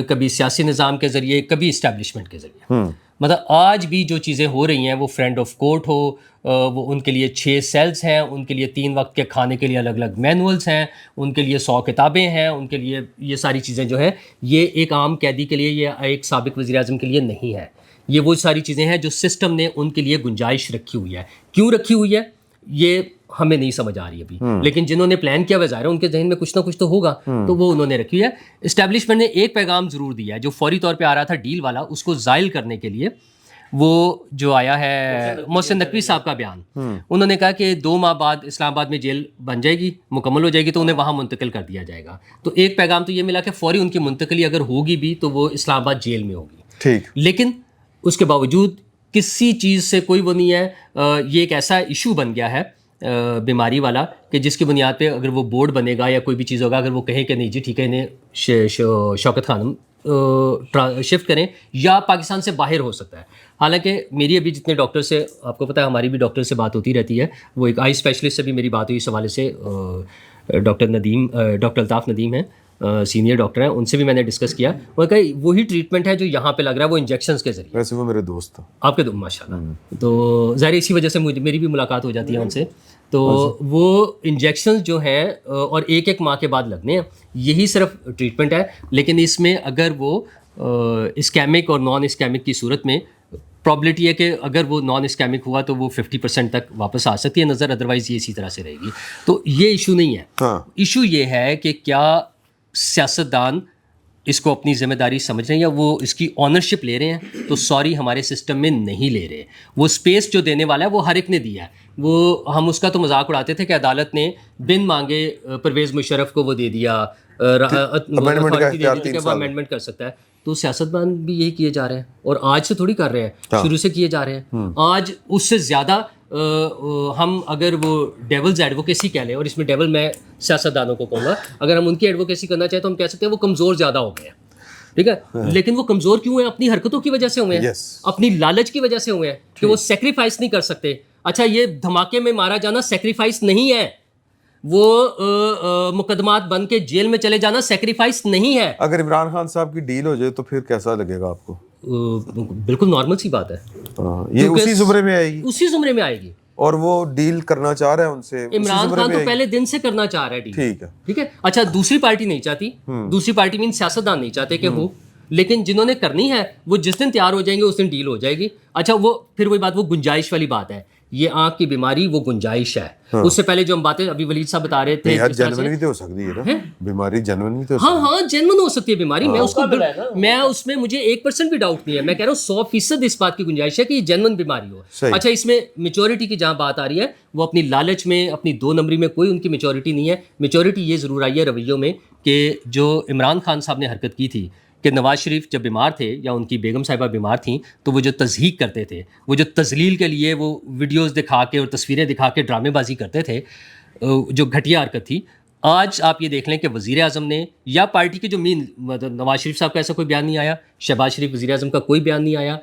کبھی سیاسی نظام کے ذریعے, کبھی اسٹیبلشمنٹ کے ذریعے. مطلب آج بھی جو چیزیں ہو رہی ہیں وہ فرینڈ آف کورٹ ہو, وہ ان کے لیے 6 سیلز ہیں, ان کے لیے 3 وقت کے کھانے کے لیے الگ الگ مینولز ہیں, ان کے لیے 100 کتابیں ہیں, ان کے لیے یہ ساری چیزیں جو ہیں یہ ایک عام قیدی کے لیے یا ایک سابق وزیر اعظم کے لیے نہیں ہے. یہ وہ ساری چیزیں ہیں جو سسٹم نے ان کے لیے گنجائش رکھی ہوئی ہے. کیوں رکھی ہوئی ہے یہ ہمیں نہیں سمجھ آ رہی ابھی, لیکن جنہوں نے پلان کیا وہ ظاہر ہے ان کے ذہن میں کچھ نہ کچھ تو ہوگا, تو وہ انہوں نے رکھی ہے. اسٹیبلشمنٹ نے ایک پیغام ضرور دیا ہے جو فوری طور پہ آ رہا تھا ڈیل والا, اس کو زائل کرنے کے لیے وہ جو آیا ہے محسن نقوی صاحب کا بیان. انہوں نے کہا کہ 2 ماہ بعد اسلام آباد میں جیل بن جائے گی, مکمل ہو جائے گی, تو انہیں وہاں منتقل کر دیا جائے گا. تو ایک پیغام تو یہ ملا کہ فوری ان کی منتقلی اگر ہوگی بھی تو وہ اسلام آباد جیل میں ہوگی. ٹھیک, لیکن اس کے باوجود کسی چیز سے کوئی وہ نہیں ہے. یہ ایک ایسا ایشو بن گیا ہے بیماری والا کہ جس کی بنیاد پہ اگر وہ بورڈ بنے گا یا کوئی بھی چیز ہوگا, اگر وہ کہیں کہ نہیں جی ٹھیک ہے انہیں شوکت خانم شفٹ کریں یا پاکستان سے باہر ہو سکتا ہے. حالانکہ میری ابھی جتنے ڈاکٹر سے, آپ کو پتہ ہے ہماری بھی ڈاکٹر سے بات ہوتی رہتی ہے, وہ ایک آئی اسپیشلسٹ سے بھی میری بات ہوئی اس حوالے سے, ڈاکٹر الطاف ندیم ہیں, سینئر ڈاکٹر ہیں, ان سے بھی میں نے ڈسکس کیا. وہ کہا وہی ٹریٹمنٹ ہے جو یہاں پہ لگ رہا ہے, وہ انجیکشنز کے ذریعے. ویسے وہ میرے دوست تھا آپ کے ماشاء اللہ, تو ظاہر اسی وجہ سے میری بھی ملاقات ہو جاتی ہے ان سے. تو وہ انجیکشنز جو ہیں اور ایک ماہ کے بعد لگنے ہیں, یہی صرف ٹریٹمنٹ ہے. لیکن اس میں اگر وہ اسکیمک اور نان اسکیمک کی صورت میں پرابلٹی ہے کہ اگر وہ نان اسکیمک ہوا تو وہ 50% تک واپس آ سکتی ہے نظر, ادروائز یہ اسی طرح سے رہے گی. تو یہ ایشو نہیں ہے. ایشو یہ ہے کہ کیا سیاستدان اس کو اپنی ذمہ داری سمجھ رہے ہیں یا وہ اس کی آنرشپ لے رہے ہیں. تو سوری ہمارے سسٹم میں نہیں لے رہے. وہ اسپیس جو دینے والا ہے وہ ہر ایک نے دیا ہے. وہ ہم اس کا تو مذاق اڑاتے تھے کہ عدالت نے بن مانگے پرویز مشرف کو وہ دے دیا, امینڈمنٹ کر سکتا ہے. تو سیاستدان بھی یہی کیے جا رہے ہیں, اور آج سے تھوڑی کر رہے ہیں, شروع سے کیے جا رہے ہیں. آج اس سے زیادہ ہم اگر وہ ڈیولز ایڈوکیسی کہہ لیں, اور اس میں ڈیول میں سیاستدانوں کو کہوں گا, اگر ہم ان کی ایڈوکیسی کرنا چاہیں تو ہم کہہ سکتے ہیں وہ کمزور زیادہ ہو گئے ہیں. ٹھیک ہے, لیکن وہ کمزور کیوں ہیں؟ اپنی حرکتوں کی وجہ سے ہوئے ہیں, اپنی لالچ کی وجہ سے ہوئے ہیں کہ وہ سیکریفائس نہیں کر سکتے. اچھا, یہ دھماکے میں مارا جانا سیکریفائس نہیں ہے, وہ مقدمات بن کے جیل میں چلے جانا سیکریفائس نہیں ہے. اگر عمران خان صاحب کی ڈیل ہو جائے تو پھر کیسا لگے گا آپ کو؟ بالکل نارمل سی بات ہے, یہ اسی زمرے میں آئے گی, اسی زمرے میں آئے گی. اور وہ ڈیل کرنا چاہ رہا ہے ان سے, عمران خان تو پہلے دن سے کرنا چاہ رہا ہے ڈیل. ٹھیک ہے. اچھا, دوسری پارٹی نہیں چاہتی, دوسری پارٹی میں سیاستدان نہیں چاہتے کہ ہو, لیکن جنہوں نے کرنی ہے وہ جس دن تیار ہو جائیں گے اس دن ڈیل ہو جائے گی. اچھا, وہ پھر وہی بات, وہ گنجائش والی بات ہے. یہ آنکھ کی بیماری وہ گنجائش ہے. اس سے پہلے جو ہم باتیں ابھی ولید صاحب بتا رہے تھے, جنون بھی تو ہو سکتی ہے نا بیماری, جنون بھی تو, ہاں جنون ہو سکتی ہے بیماری. میں اس میں مجھے 1% بھی ڈاؤٹ نہیں ہے. میں کہہ رہا ہوں 100% اس بات کی گنجائش ہے کہ یہ جنون بیماری ہو. اچھا, اس میں میچورٹی کی جہاں بات آ رہی ہے, وہ اپنی لالچ میں, اپنی 2 نمبری میں کوئی ان کی میچورٹی نہیں ہے. میچورٹی یہ ضرور آئی ہے رویوں میں کہ جو عمران خان صاحب نے حرکت کی تھی کہ نواز شریف جب بیمار تھے یا ان کی بیگم صاحبہ بیمار تھیں تو وہ جو تضحیق کرتے تھے, وہ جو تذلیل کے لیے وہ ویڈیوز دکھا کے اور تصویریں دکھا کے ڈرامے بازی کرتے تھے, جو گھٹیا حرکت تھی. آج آپ یہ دیکھ لیں کہ وزیر اعظم نے یا پارٹی کے جو مین, نواز شریف صاحب کا ایسا کوئی بیان نہیں آیا, شہباز شریف وزیر اعظم کا کوئی بیان نہیں آیا,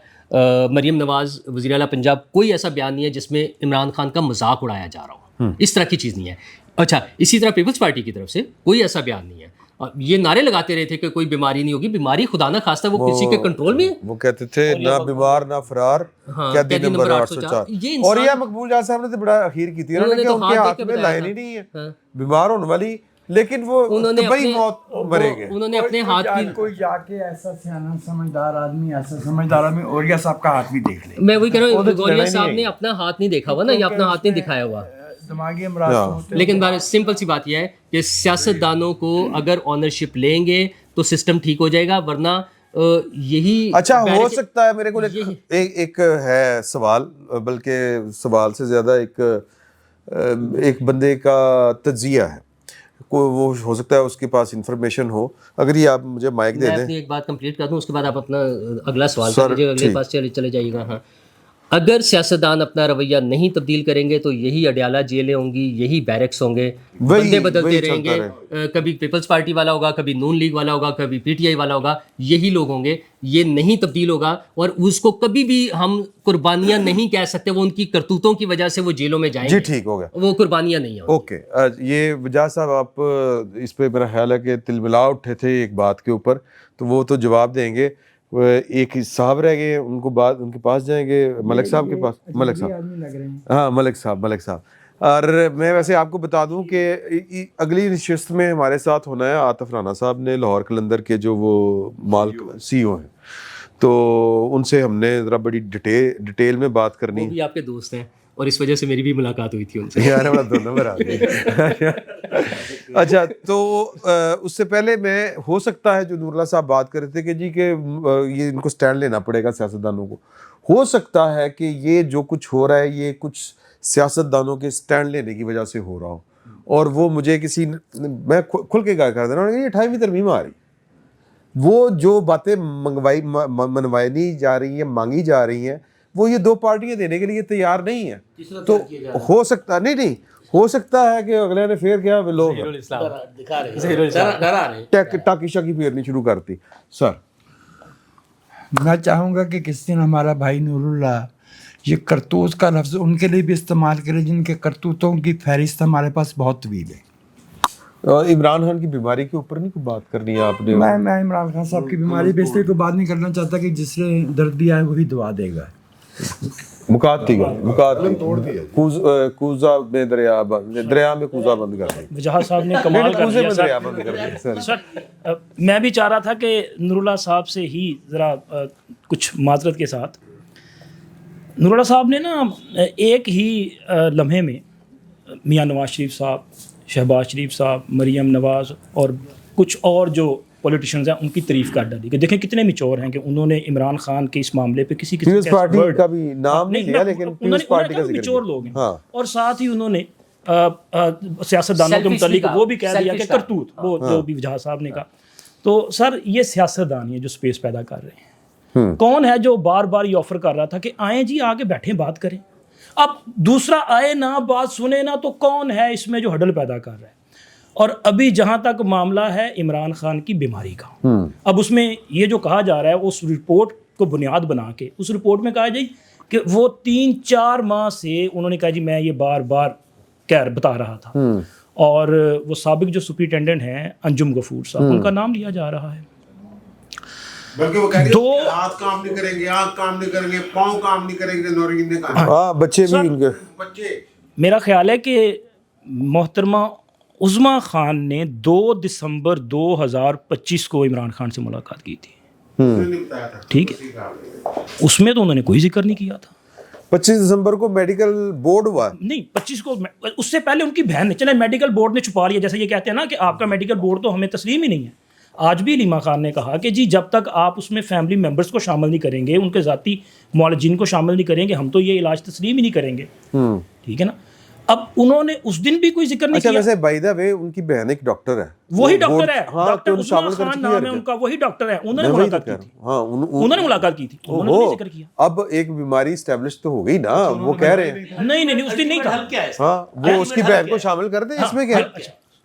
مریم نواز وزیر اعلیٰ پنجاب, کوئی ایسا بیان نہیں ہے جس میں عمران خان کا مذاق اڑایا جا رہا ہو. اس طرح کی چیز نہیں ہے. اچھا, اسی طرح پیپلز پارٹی کی طرف سے کوئی ایسا بیان نہیں ہے. یہ نعرے لگاتے رہے تھے کہ کوئی بیماری نہیں ہوگی. بیماری خدا نہ خواستہ وہ کسی کے کنٹرول میں ہے. وہ کہتے تھے نہ بیمار نہ فرار, کیا دن نمبر 804. اور یہ مقبول جان صاحب نے تو بڑا اخیر کی تھی کہ ان کے ہاتھ میں لائن ہی نہیں ہے بیمار ہونے والی, لیکن وہ طبعی موت مریں گے. انہوں نے اپنے ہاتھ کی, کوئی جا کے ایسا سیانا سمجھدار آدمی اوریا صاحب کا ہاتھ بھی دیکھ لے. میں وہی کہہ رہا ہوں, گوریا صاحب نے اپنا ہاتھ نہیں دیکھا ہوا نا, یا اپنا ہاتھ نہیں دکھایا ہوا. دماغی امراض ہوتے ہیں. لیکن سمپل سی بات یہ ہے کہ سیاستدانوں کو اگر آنرشپ لیں گے تو سسٹم ٹھیک ہو جائے گا, ورنہ یہی اچھا ہو سکتا ہے. میرے کو ایک ہے سوال, بلکہ سوال سے زیادہ ایک بندے کا تجزیہ ہے, وہ ہو سکتا ہے اس کے پاس انفارمیشن ہو. اگر یہ آپ مجھے مائک دے دیں, میں اپنی ایک بات کمپلیٹ کر دوں, اس کے بعد آپ اپنا اگلا سوال کر لیجیے, اگلے پاس چلے جائیے گا. ہاں, اگر سیاستدان اپنا رویہ نہیں تبدیل کریں گے تو یہی اڈیالہ جیلیں ہوں گی, یہی بیرکس ہوں گے, بندے بدلتے رہیں گے. کبھی پیپلز پارٹی والا ہوگا, کبھی نون لیگ والا ہوگا, کبھی پی ٹی آئی والا ہوگا, یہی لوگ ہوں گے. یہ نہیں تبدیل ہوگا, اور اس کو کبھی بھی ہم قربانیاں نہیں کہہ سکتے. وہ ان کی کرتوتوں کی وجہ سے وہ جیلوں میں جائیں گے. جی ٹھیک ہو گیا, وہ قربانیاں نہیں ہیں. اوکے. یہ وجہ صاحب آپ اس پہ میرا خیال ہے کہ تل ملا اٹھے تھے ایک بات کے اوپر, تو وہ تو جواب دیں گے. ایک صاحب رہ گئے, ان کو بعد ان کے پاس جائیں گے, ملک صاحب کے پاس. ملک صاحب, ہاں ملک صاحب. اور میں ویسے آپ کو بتا دوں کہ اگلی نشست میں ہمارے ساتھ ہونا ہے عاطف رانا صاحب نے, لاہور قلندر کے جو وہ مالک سی او ہیں, تو ان سے ہم نے ذرا بڑی ڈیٹیل میں بات کرنی. وہ بھی آپ کے دوست ہیں, اور اس وجہ سے میری بھی ملاقات ہوئی تھی ان سے. یار ہمارا دو نمبر آ گئے. اچھا, تو اس سے پہلے میں, ہو سکتا ہے جو نور اللہ صاحب بات کر رہے تھے کہ جی کہ یہ ان کو سٹینڈ لینا پڑے گا سیاستدانوں کو, ہو سکتا ہے کہ یہ جو کچھ ہو رہا ہے یہ کچھ سیاستدانوں کے سٹینڈ لینے کی وجہ سے ہو رہا ہو. اور وہ مجھے میں کھل کے کہا کر دینا, یہ 28ویں ترمیم آ رہی, وہ جو باتیں منوائنی جا رہی ہیں, مانگی جا رہی ہیں, وہ یہ دو پارٹیاں دینے کے لیے تیار نہیں ہیں. تو ہو سکتا نہیں ہو سکتا ہے کہ اگلے نے پھر کیا لوگ ٹاکی شاکی پھیرنی شروع کرتی. سر میں چاہوں گا کہ کس دن ہمارا بھائی نور اللہ یہ کرتوت کا لفظ ان کے لیے بھی استعمال کرے جن کے کرتوتوں کی فہرست ہمارے پاس بہت طویل ہے. اور عمران خان کی بیماری کے اوپر نہیں کوئی بات کرنی ہے آپ نے؟ میں عمران خان صاحب کی بیماری پہ اس لیے کوئی بات نہیں کرنا چاہتا کہ جس نے درد دیا ہے وہی دعا دے گا. کوزہ میں دریا میں کوزہ بند کر دیں. وجاہت صاحب نے کمال کر دیا. سر میں بھی چاہ رہا تھا کہ نور اللہ صاحب سے ہی ذرا کچھ معذرت کے ساتھ, نور اللہ صاحب نے نا ایک ہی لمحے میں میاں نواز شریف صاحب, شہباز شریف صاحب, مریم نواز اور کچھ اور جو پولیٹیشینز ہیں ان کی تعریف کر ڈالی کہ دیکھیں کتنے میچور ہیں کہ انہوں نے عمران خان کے اس معاملے پہ کسی پیپلز پارٹی کا بھی نام نہیں لیا, لیکن پیپلز پارٹی کا ذکر میچور لوگ ہیں. اور ساتھ ہی انہوں نے سیاستدانوں کے متعلق وہ بھی کہہ دیا کہ کرتوت, وہ جو بھی وجاہت صاحب نے کہا. تو سر یہ سیاستدان ہیں جو سپیس پیدا کر رہے ہیں. کون ہے جو بار بار یہ آفر کر رہا تھا کہ آئیں جی آگے بیٹھیں بات کریں, اب دوسرا آئے نہ بات سنے نہ, تو کون ہے اس میں جو ہڈل پیدا کر رہا ہے. اور ابھی جہاں تک معاملہ ہے عمران خان کی بیماری کا, اب اس میں یہ جو کہا جا رہا ہے اس رپورٹ کو بنیاد بنا کے اس رپورٹ میں کہا جائے کہ وہ 3-4 ماہ سے انہوں نے کہا جی میں یہ بار بار بتا رہا تھا. اور وہ سابق جو سپرنٹینڈنٹ ہیں انجم غفور صاحب, ان کا نام لیا جا رہا ہے. بلکہ وہ کہہ رہے ہیں ہاتھ کام نہیں کریں گے, آنکھ کام نہیں کریں گے, پاؤں کام نہیں کریں گے. نورین نے کہا بچے بھی ان کے بچے. میرا خیال ہے کہ محترمہ عظما خان نے 2 دسمبر 2025 کو عمران خان سے ملاقات کی تھی. ٹھیک ہے, اس میں تو انہوں نے کوئی ذکر نہیں کیا تھا. 25 دسمبر کو میڈیکل بورڈ ہوا نہیں, 25 کو, اس سے پہلے ان کی بہن نے, چلے میڈیکل بورڈ نے چھپا لیا, جیسے یہ کہتے ہیں نا کہ آپ کا میڈیکل بورڈ تو ہمیں تسلیم ہی نہیں ہے. آج بھی علیمہ خان نے کہا کہ جی جب تک آپ اس میں فیملی ممبرس کو شامل نہیں کریں گے, ان کے ذاتی معالجین کو شامل نہیں کریں گے, ہم تو یہ علاج تسلیم ہی نہیں کریں گے. ٹھیک ہے نا. اب انہوں نے اس دن بھی کوئی ذکر نہیں کیا. ویسے بائی دا وے ان کی بہن ایک ڈاکٹر ہے, وہی ڈاکٹر ہے, ڈاکٹر عثمان خان نام ہے ان کا, وہی ڈاکٹر ہے. انہوں نے ملاقات کی تھی. انہوں نے ملاقات کی تھی, انہوں نے نہیں ذکر کیا. اب ایک بیماری اسٹیبلش تو ہو گئی نا, وہ کہہ رہے ہیں نہیں اس دن نہیں کہا. ہاں وہ اس کی بہن کو شامل کر دیں, اس میں کیا ہے.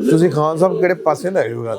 ਤੁਸੀਂ ਖਾਨ ਸਾਹਿਬ ਕਿਹੜੇ ਪਾਸੇ ਲੈ ਗਏ ਹੋ ਗੱਲ?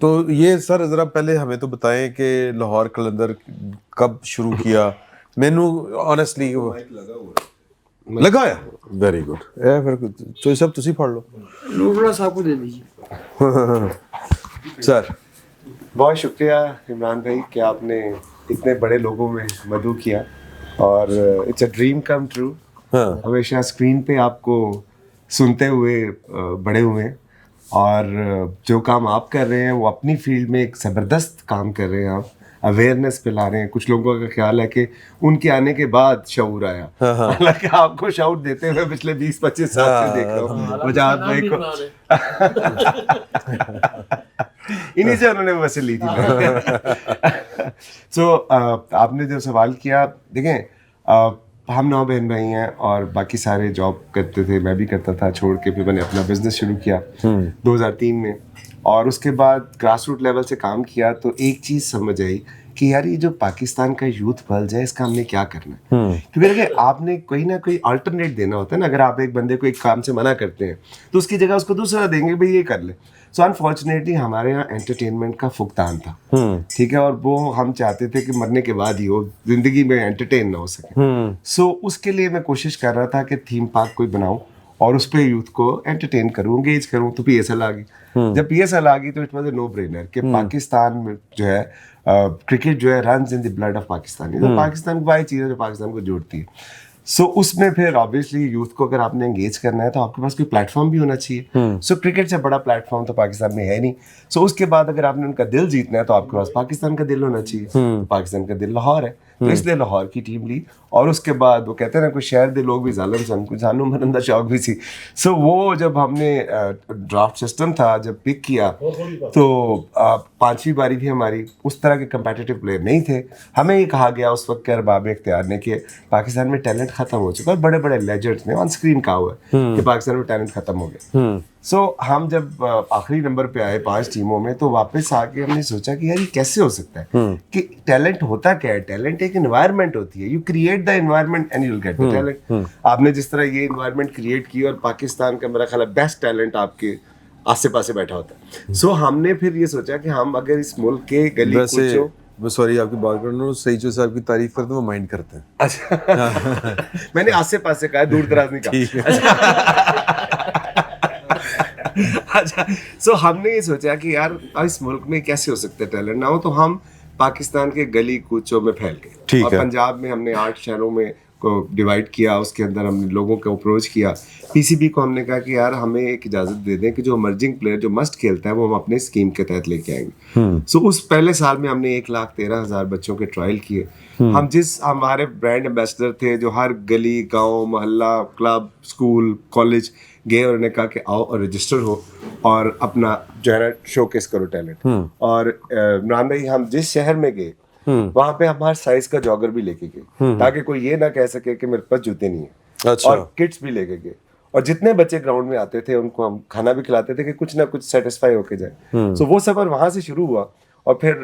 تو یہ سر ذرا پہلے ہمیں تو بتائیں کہ لاہور قلندر کب شروع کیا. مینو آنیسٹلی لگایا. Very good. پھر چوئی صاحب تسی پڑھ لو. نوراللہ صاحب کو دے دیجیے. سر بہت شکریہ عمران بھائی کہ آپ نے اتنے بڑے لوگوں میں مدعو کیا, اور it's a dream come true. ہمیشہ اسکرین پہ آپ کو سنتے ہوئے بڑے ہوئے, اور جو کام آپ کر رہے ہیں وہ اپنی فیلڈ میں ایک زبردست کام کر رہے ہیں. آپ اویئرنیس پھیلا رہے ہیں. کچھ لوگوں کا خیال ہے کہ ان کے آنے کے بعد شعور آیا, حالانکہ آپ کو شعور دیتے ہوئے پچھلے 20-25 سال سے دیکھ رہا ہوں. وجاہت بھائی کو انہی سے انہوں نے ویسے لی تھی. سو آپ نے جو سوال کیا, دیکھیں ہم 9 بہن بھائی ہیں اور باقی سارے جاب کرتے تھے, میں بھی کرتا تھا, چھوڑ کے پھر میں نے اپنا بزنس شروع کیا 2003 میں, اور اس کے بعد گراس روٹ لیول سے کام کیا. تو ایک چیز سمجھ آئی کہ یار یہ جو پاکستان کا یوتھ بلج ہے اس کا ہم نے کیا کرنا ہے, کیونکہ دیکھیں آپ نے کوئی نہ کوئی آلٹرنیٹ دینا ہوتا ہے نا. اگر آپ ایک بندے کو ایک کام سے منع کرتے ہیں تو اس کی جگہ اس کو دوسرا دیں گے, بھائی یہ کر لے. سو انفارچونیٹلی ہمارے یہاں انٹرٹینمنٹ کا فقدان تھا, ٹھیک ہے, اور وہ ہم چاہتے تھے کہ مرنے کے بعد ہی وہ زندگی میں انٹرٹین نہ ہو سکے. سو اس کے لیے میں کوشش کر رہا تھا کہ تھیم پارک کوئی بناؤں اور اس پہ یوتھ کو انٹرٹین کروں, انگیج کروں. تو PSL آ گئی. جب PSL آ گئی تو it was a no brainer کہ پاکستان میں جو ہے کرکٹ جو ہے runs in the blood of Pakistani. تو پاکستان کی وہی چیز ہے جو پاکستان کو جوڑتی ہے. سو اس میں پھر آبویسلی یوتھ کو اگر آپ نے انگیج کرنا ہے تو آپ کے پاس کوئی پلیٹ فارم بھی ہونا چاہیے. سو کرکٹ سے بڑا پلیٹ فارم تو پاکستان میں ہے نہیں. سو اس کے بعد اگر آپ نے ان کا دل جیتنا ہے تو آپ کے پاس پاکستان کا دل ہونا چاہیے. پاکستان کا دل لاہور ہے, تو اس لیے لاہور کی ٹیم لی. اور اس کے بعد وہ کہتے ہیں نا کوئی شہر دے لوگ بھی ظالم سن, کچھ جانو مرندہ شوق بھی تھی. سو وہ جب ہم نے ڈرافٹ سسٹم تھا جب پک کیا تو 5ویں باری بھی ہماری اس طرح کے کمپیٹیٹیو پلیئر نہیں تھے. ہمیں یہ کہا گیا اس وقت کے ارباب اختیار نے کہ پاکستان میں ٹیلنٹ ختم ہو چکا ہے. بڑے بڑے لیجنڈس نے آن اسکرین کہا ہوا ہے کہ پاکستان میں ٹیلنٹ ختم ہو گیا. سو ہم جب آخری نمبر پہ آئے 5 ٹیموں میں تو واپس آ کے ہم نے سوچا کہ یار یہ کیسے ہو سکتا ہے کہ ٹیلنٹ ہوتا کیا ہے. ٹیلنٹ ایک انوائرمنٹ ہوتی ہے, you create the environment and you will get the talent. آپ نے جس طرح یہ انوائرمنٹ کریٹ کی اور پاکستان کا میرا خیال ہے بیسٹ ٹیلنٹ آپ کے آسے پاسے بیٹھا ہوتا ہے. سو ہم نے پھر یہ سوچا کہ ہم اگر اس ملک کے گلی کوچوں, سوری آپ کی بات کر رہا ہوں, سعید صاحب کی تعریف کرتے ہیں وہ مائنڈ کرتے ہیں. اچھا میں نے آسے پاسے کہا, دور دراز نہیں کہا. اچھا سو ہم نے یہ سوچا کہ یار اس ملک میں کیسے ہو سکتا ہے ٹیلنٹ نہ ہو, تو ہم پاکستان کے گلی کوچوں میں پھیل گئے. اور پنجاب میں ہم نے 8 شہروں میں کو ڈیوائڈ کیا, اس کے اندر ہم نے لوگوں کو اپروچ کیا. PCB کو ہم نے کہا کہ یار ہمیں ایک اجازت دے دیں کہ جو امرجنگ پلیئر جو مسٹ کھیلتا ہے وہ ہم اپنے اسکیم کے تحت لے کے آئیں گے. سو اس پہلے سال میں ہم نے 1,13,000 بچوں کے ٹرائل کیے. ہم ہمارے برانڈ ایمبیسڈر تھے جو ہر گلی گاؤں محلہ کلب اسکول کالج گئے اور انہوں نے کہا کہ آؤ اور رجسٹر ہو اور اپنا جو ہے نا شو کیس کرو ٹیلنٹ. اور عمران بھائی ہم جس شہر میں گئے وہاں پہ ہم ہر سائز کا جاگر بھی لے کے گئے تاکہ کوئی یہ نہ کہہ سکے کہ میرے پاس جوتے نہیں ہیں. اور کٹس بھی لے کے گئے, اور جتنے بچے گراؤنڈ میں آتے تھے ان کو ہم کھانا بھی کھلاتے تھے کہ کچھ نہ کچھ سیٹسفائی ہو کے جائے. سو وہ سفر وہاں سے شروع ہوا, اور پھر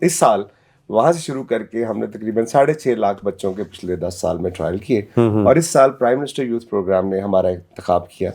اس سال وہاں سے شروع کر کے ہم نے تقریباً 6.5 لاکھ بچوں کے پچھلے 10 سال میں ٹرائل کیے. اور اس سال پرائم منسٹر یوتھ پروگرام نے ہمارا انتخاب کیا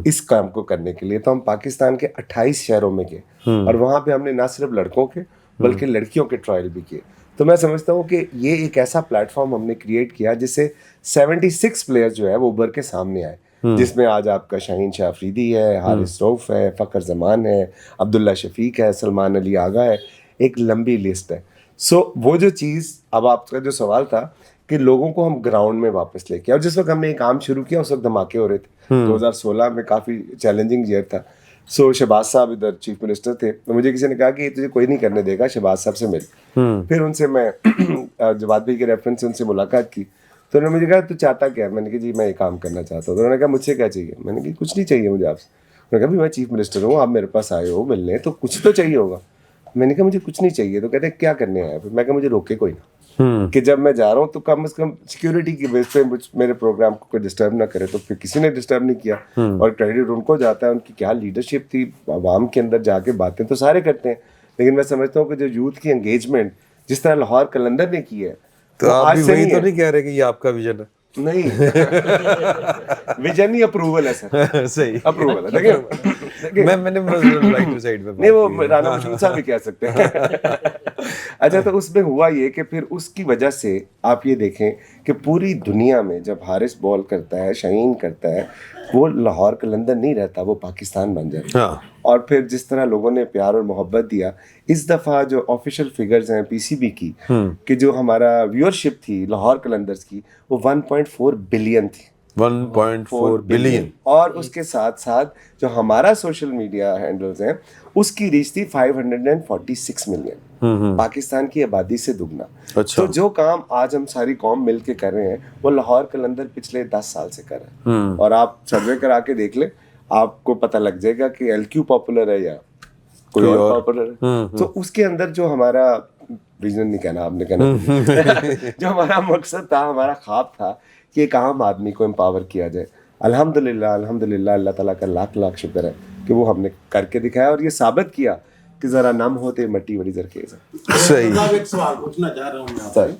اس کام کو کرنے کے لیے. تو ہم پاکستان کے 28 شہروں میں گئے, اور وہاں پہ ہم نے نہ صرف لڑکوں کے بلکہ لڑکیوں کے ٹرائل بھی کیے. تو میں سمجھتا ہوں کہ یہ ایک ایسا پلیٹ فارم ہم نے کریٹ کیا جس سے 76 پلیئر جو ہے وہ ابھر کے سامنے آئے, جس میں آج آپ کا شاہین شاہ افریدی ہے, حارث روف ہے, فخر زمان ہے, عبداللہ شفیق ہے, سلمان علی آغا ہے, ایک لمبی لسٹ ہے. سو وہ جو چیز, اب آپ کا جو سوال تھا کہ لوگوں کو ہم گراؤنڈ میں واپس لے کے, اور جس وقت ہم نے یہ کام شروع کیا اس وقت دھماکے ہو رہے تھے. 2016 میں کافی چیلنجنگ ایئر تھا. سو شہباز صاحب ادھر چیف منسٹر تھے, تو مجھے کسی نے کہا کہ یہ تجھے کوئی نہیں کرنے دے گا, شہباز صاحب سے مل. پھر ان سے میں جواد بھائی کے ریفرنس سے ان سے ملاقات کی, تو انہوں نے مجھے کہا تو چاہتا کیا ہے. میں نے کہا جی میں یہ کام کرنا چاہتا ہوں. تو انہوں نے کہا مجھ سے کیا چاہیے. میں نے کہا کچھ نہیں چاہیے مجھے آپ سے. انہوں نے کہا میں چیف منسٹر ہوں, آپ میرے پاس آئے ہو ملنے, تو کچھ تو چاہیے ہوگا. میں نے کہا مجھے کچھ نہیں چاہیے. تو کہتے ہیں کیا کرنے آیا. پھر میں کہا مجھے روکے کوئی نہ, کہ جب میں جا رہا ہوں تو کم از کم سیکیورٹی کی بیس پہ میرے پروگرام کو کوئی ڈسٹرب نہ کرے. تو پھر کسی نے ڈسٹرب نہیں کیا, اور کریڈٹ ان کو جاتا ہے, ان کی کیا لیڈرشپ تھی. عوام کے اندر جا کے باتیں تو سارے کرتے ہیں, لیکن میں سمجھتا ہوں کہ جو یوتھ کی انگیجمنٹ جس طرح لاہور قلندر نے کی ہے, تو آپ بھی وہی تو نہیں کہہ رہے کہ یہ آپ کا ویژن ہے. نہیں ویژن ہی اپروول ہے سر. صحیح اپروول ہے. دیکھیں میں نے رائٹ سائڈ پہ نہیں وہ رانا مشہور صاحب بھی کہہ سکتے ہیں. اچھا تو اس میں ہوا یہ کہ پھر اس کی وجہ سے آپ یہ دیکھیں کہ پوری دنیا میں جب حارث بال کرتا ہے, شاہین کرتا ہے, وہ لاہور قلندر نہیں رہتا, وہ پاکستان بن جاتا ہے. اور پھر جس طرح لوگوں نے پیار اور محبت دیا, اس دفعہ جو آفیشیل فگرز ہیں پی سی بی کی کہ جو ہمارا ویورشپ تھی لاہور قلندرز کی وہ 1.4 بلین تھی. 1.4 بلین. اور اس کے ساتھ ساتھ جو ہمارا سوشل میڈیا ہینڈلز ہیں اس کی ریچ تھی 546 ملین, پاکستان کی آبادی سے دگنا. تو جو کام آج ہم ساری قوم مل کے کر رہے ہیں وہ لاہور قلندر پچھلے 10 سال سے کر رہے ہیں. اور آپ سروے کرا کے دیکھ لیں, آپ کو پتہ لگ جائے گا کہ ایل کیو پاپولر ہے یا کوئی اور پاپولر ہے. تو اس کے اندر جو ہمارا ویژن نہیں کہنا, آپ نے کہنا جو ہمارا مقصد تھا, ہمارا خواب تھا کہ ایک عام آدمی کو امپاور کیا جائے. الحمدللہ اللہ تعالیٰ کا لاکھ شکر ہے کہ وہ ہم نے کر کے دکھایا اور یہ ثابت کیا کہ ذرا نم ہوتے مٹی بڑی زرخیز ہے. صحیح. ایک سوال پوچھنا چاہ رہا ہوں میں,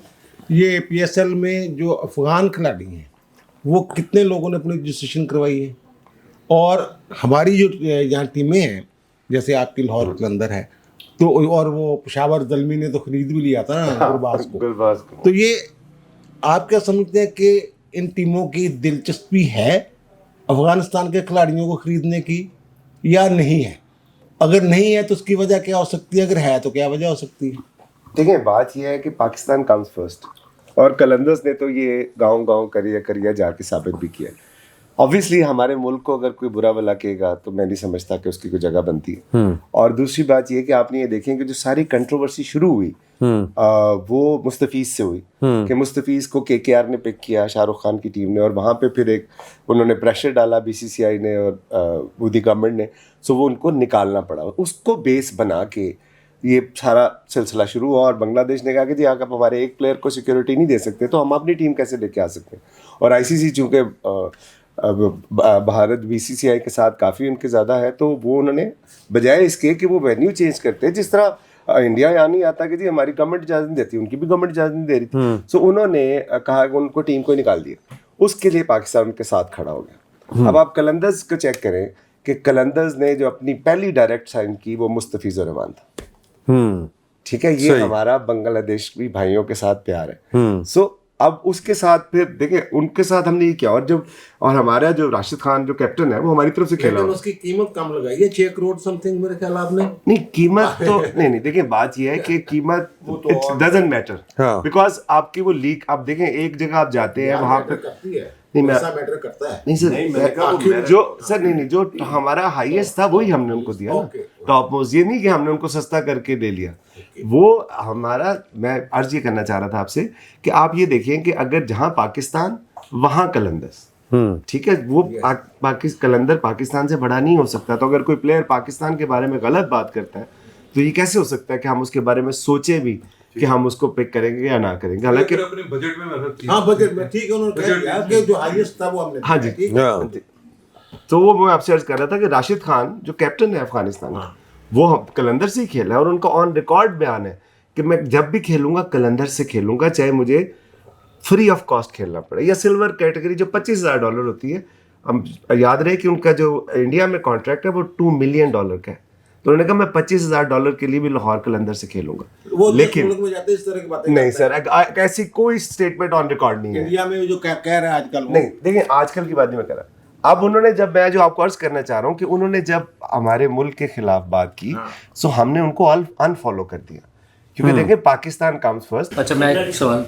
یہ پی ایس ایل میں جو افغان کھلاڑی ہیں وہ کتنے لوگوں نے اپنی رجسٹریشن کروائی ہے؟ اور ہماری جو یہاں ٹیمیں ہیں جیسے آپ کی لاہور قلندر ہے تو, اور وہ پشاور زلمی نے تو خرید بھی لیا تھا نا گلباز کو, تو یہ آپ کیا سمجھتے ہیں کہ ان ٹیموں کی دلچسپی ہے افغانستان کے کھلاڑیوں کو خریدنے کی یا نہیں ہے؟ اگر نہیں ہے تو اس کی وجہ کیا ہو سکتی ہے, اگر ہے تو کیا وجہ ہو سکتی ہے؟ دیکھیں بات یہ ہے کہ پاکستان کمز فرسٹ, اور قلندرز نے تو یہ گاؤں کریا جا کے ثابت بھی کیا. آبویسلی ہمارے ملک کو اگر کوئی برا بلا کہے گا تو میں نہیں سمجھتا کہ اس کی کوئی جگہ بنتی ہے. اور دوسری بات یہ کہ آپ نے یہ دیکھیں کہ جو ساری کنٹروورسی شروع ہوئی وہ مستفیض سے ہوئی کہ مستفیض کو کے کے آر نے پک کیا, شاہ رخ خان کی ٹیم نے, اور وہاں پہ پھر ایک انہوں نے پریشر ڈالا بی سی سی آئی نے اور مودی گورنمنٹ نے, سو وہ ان کو نکالنا پڑا. اس کو بیس بنا کے یہ سارا سلسلہ شروع ہوا اور بنگلہ دیش نے کہا کہ جی آپ ہمارے ایک پلیئر کو سیکیورٹی نہیں دے سکتے تو ہم اپنی ٹیم کیسے لے کے آ سکتے ہیں. اور آئی سی سی چونکہ بھارت بی سی سی آئی کے ساتھ کافی ان کے زیادہ ہے تو وہ انہوں نے بجائے اس کے کہ وہ وینیو چینج کرتے, جس طرح انڈیا یہاں نہیں آتا کہ جی ہماری گورنمنٹ اجازت نہیں دیتی, ان کی بھی گورنمنٹ اجازت نہیں دے رہی تھی, سو انہوں نے کہا کہ ان کو ٹیم کو نکال دیا. اس کے لیے پاکستان ان کے ساتھ کھڑا ہو گیا. اب آپ قلندرز کو چیک کریں کہ قلندرز نے جو اپنی پہلی ڈائریکٹ سائن کی وہ مستفیض الرحمان تھا. ٹھیک ہے, یہ ہمارا بنگلہ دیش بھی بھائیوں کے ساتھ پیار ہے. سو اب اس کے ساتھ پھر دیکھیں ان کے ساتھ ہم نے یہ کیا, اور ہمارا جو راشد خان جو کیپٹن ہے وہ ہماری طرف سے کھیلا. اس کی قیمت کم لگائی ہے 6 کروڑ سم تھنگ میرے خیال آپ نے. نہیں قیمت تو نہیں دیکھیں بات یہ ہے کہ قیمت ڈزنٹ میٹر بیکاز آپ کی وہ لیگ, آپ دیکھیں ایک جگہ آپ جاتے ہیں وہاں پہ جو ہمارا ہائیسٹ تھا وہی ہم نے ان کو دیا نا, ٹاپ موسٹ. یہ نہیں کہ ہم نے ان کو سستا کر کے لے لیا. وہ ہمارا, میں عرض یہ کرنا چاہ رہا تھا آپ سے کہ آپ یہ دیکھیں کہ اگر جہاں پاکستان وہاں قلندرز, ٹھیک ہے, وہ قلندر پاکستان سے بڑا نہیں ہو سکتا. تو اگر کوئی پلیئر پاکستان کے بارے میں غلط بات کرتا ہے تو یہ کیسے ہو سکتا ہے کہ ہم اس کے بارے میں سوچیں بھی کہ ہم اس کو پک کریں گے یا نہ کریں گے. حالانکہ اپنے بجٹ میں بجٹ میں ٹھیک ہے, انہوں نے کہا کہ جو ہائیسٹ تھا وہ ہم نے. ہاں جی, تو وہ میں آپ سے عرض کر رہا تھا کہ راشد خان جو کیپٹن ہے افغانستان کا وہ قلندر سے ہی کھیلا ہے, اور ان کا آن ریکارڈ بیان ہے کہ میں جب بھی کھیلوں گا قلندر سے کھیلوں گا, چاہے مجھے فری آف کاسٹ کھیلنا پڑے. یا سلور کیٹیگری جو $25,000 ہوتی ہے, یاد رہے کہ ان کا جو انڈیا میں کانٹریکٹ ہے وہ $2 ملین کا ہے. تو انہوں نے کہا میں $25,000 کے لیے بھی لاہور قلندر سے کھیلوں گا. لیکن نہیں سر, ایسی کوئی اسٹیٹمنٹ آن ریکارڈ نہیں ہے انڈیا میں جو کہہ رہا ہے آج کل. نہیں دیکھیں آج کل کی بات نہیں میں کر رہا. اب انہوں نے جب, میں جو آپ کو عرض کرنا چاہ رہا ہوں کہ انہوں نے جب ہمارے ملک کے خلاف بات کی سو ہم نے ان کو انفالو کر دیا, کیونکہ دیکھیں پاکستان کمز فرسٹ. اچھا میں ایک سوال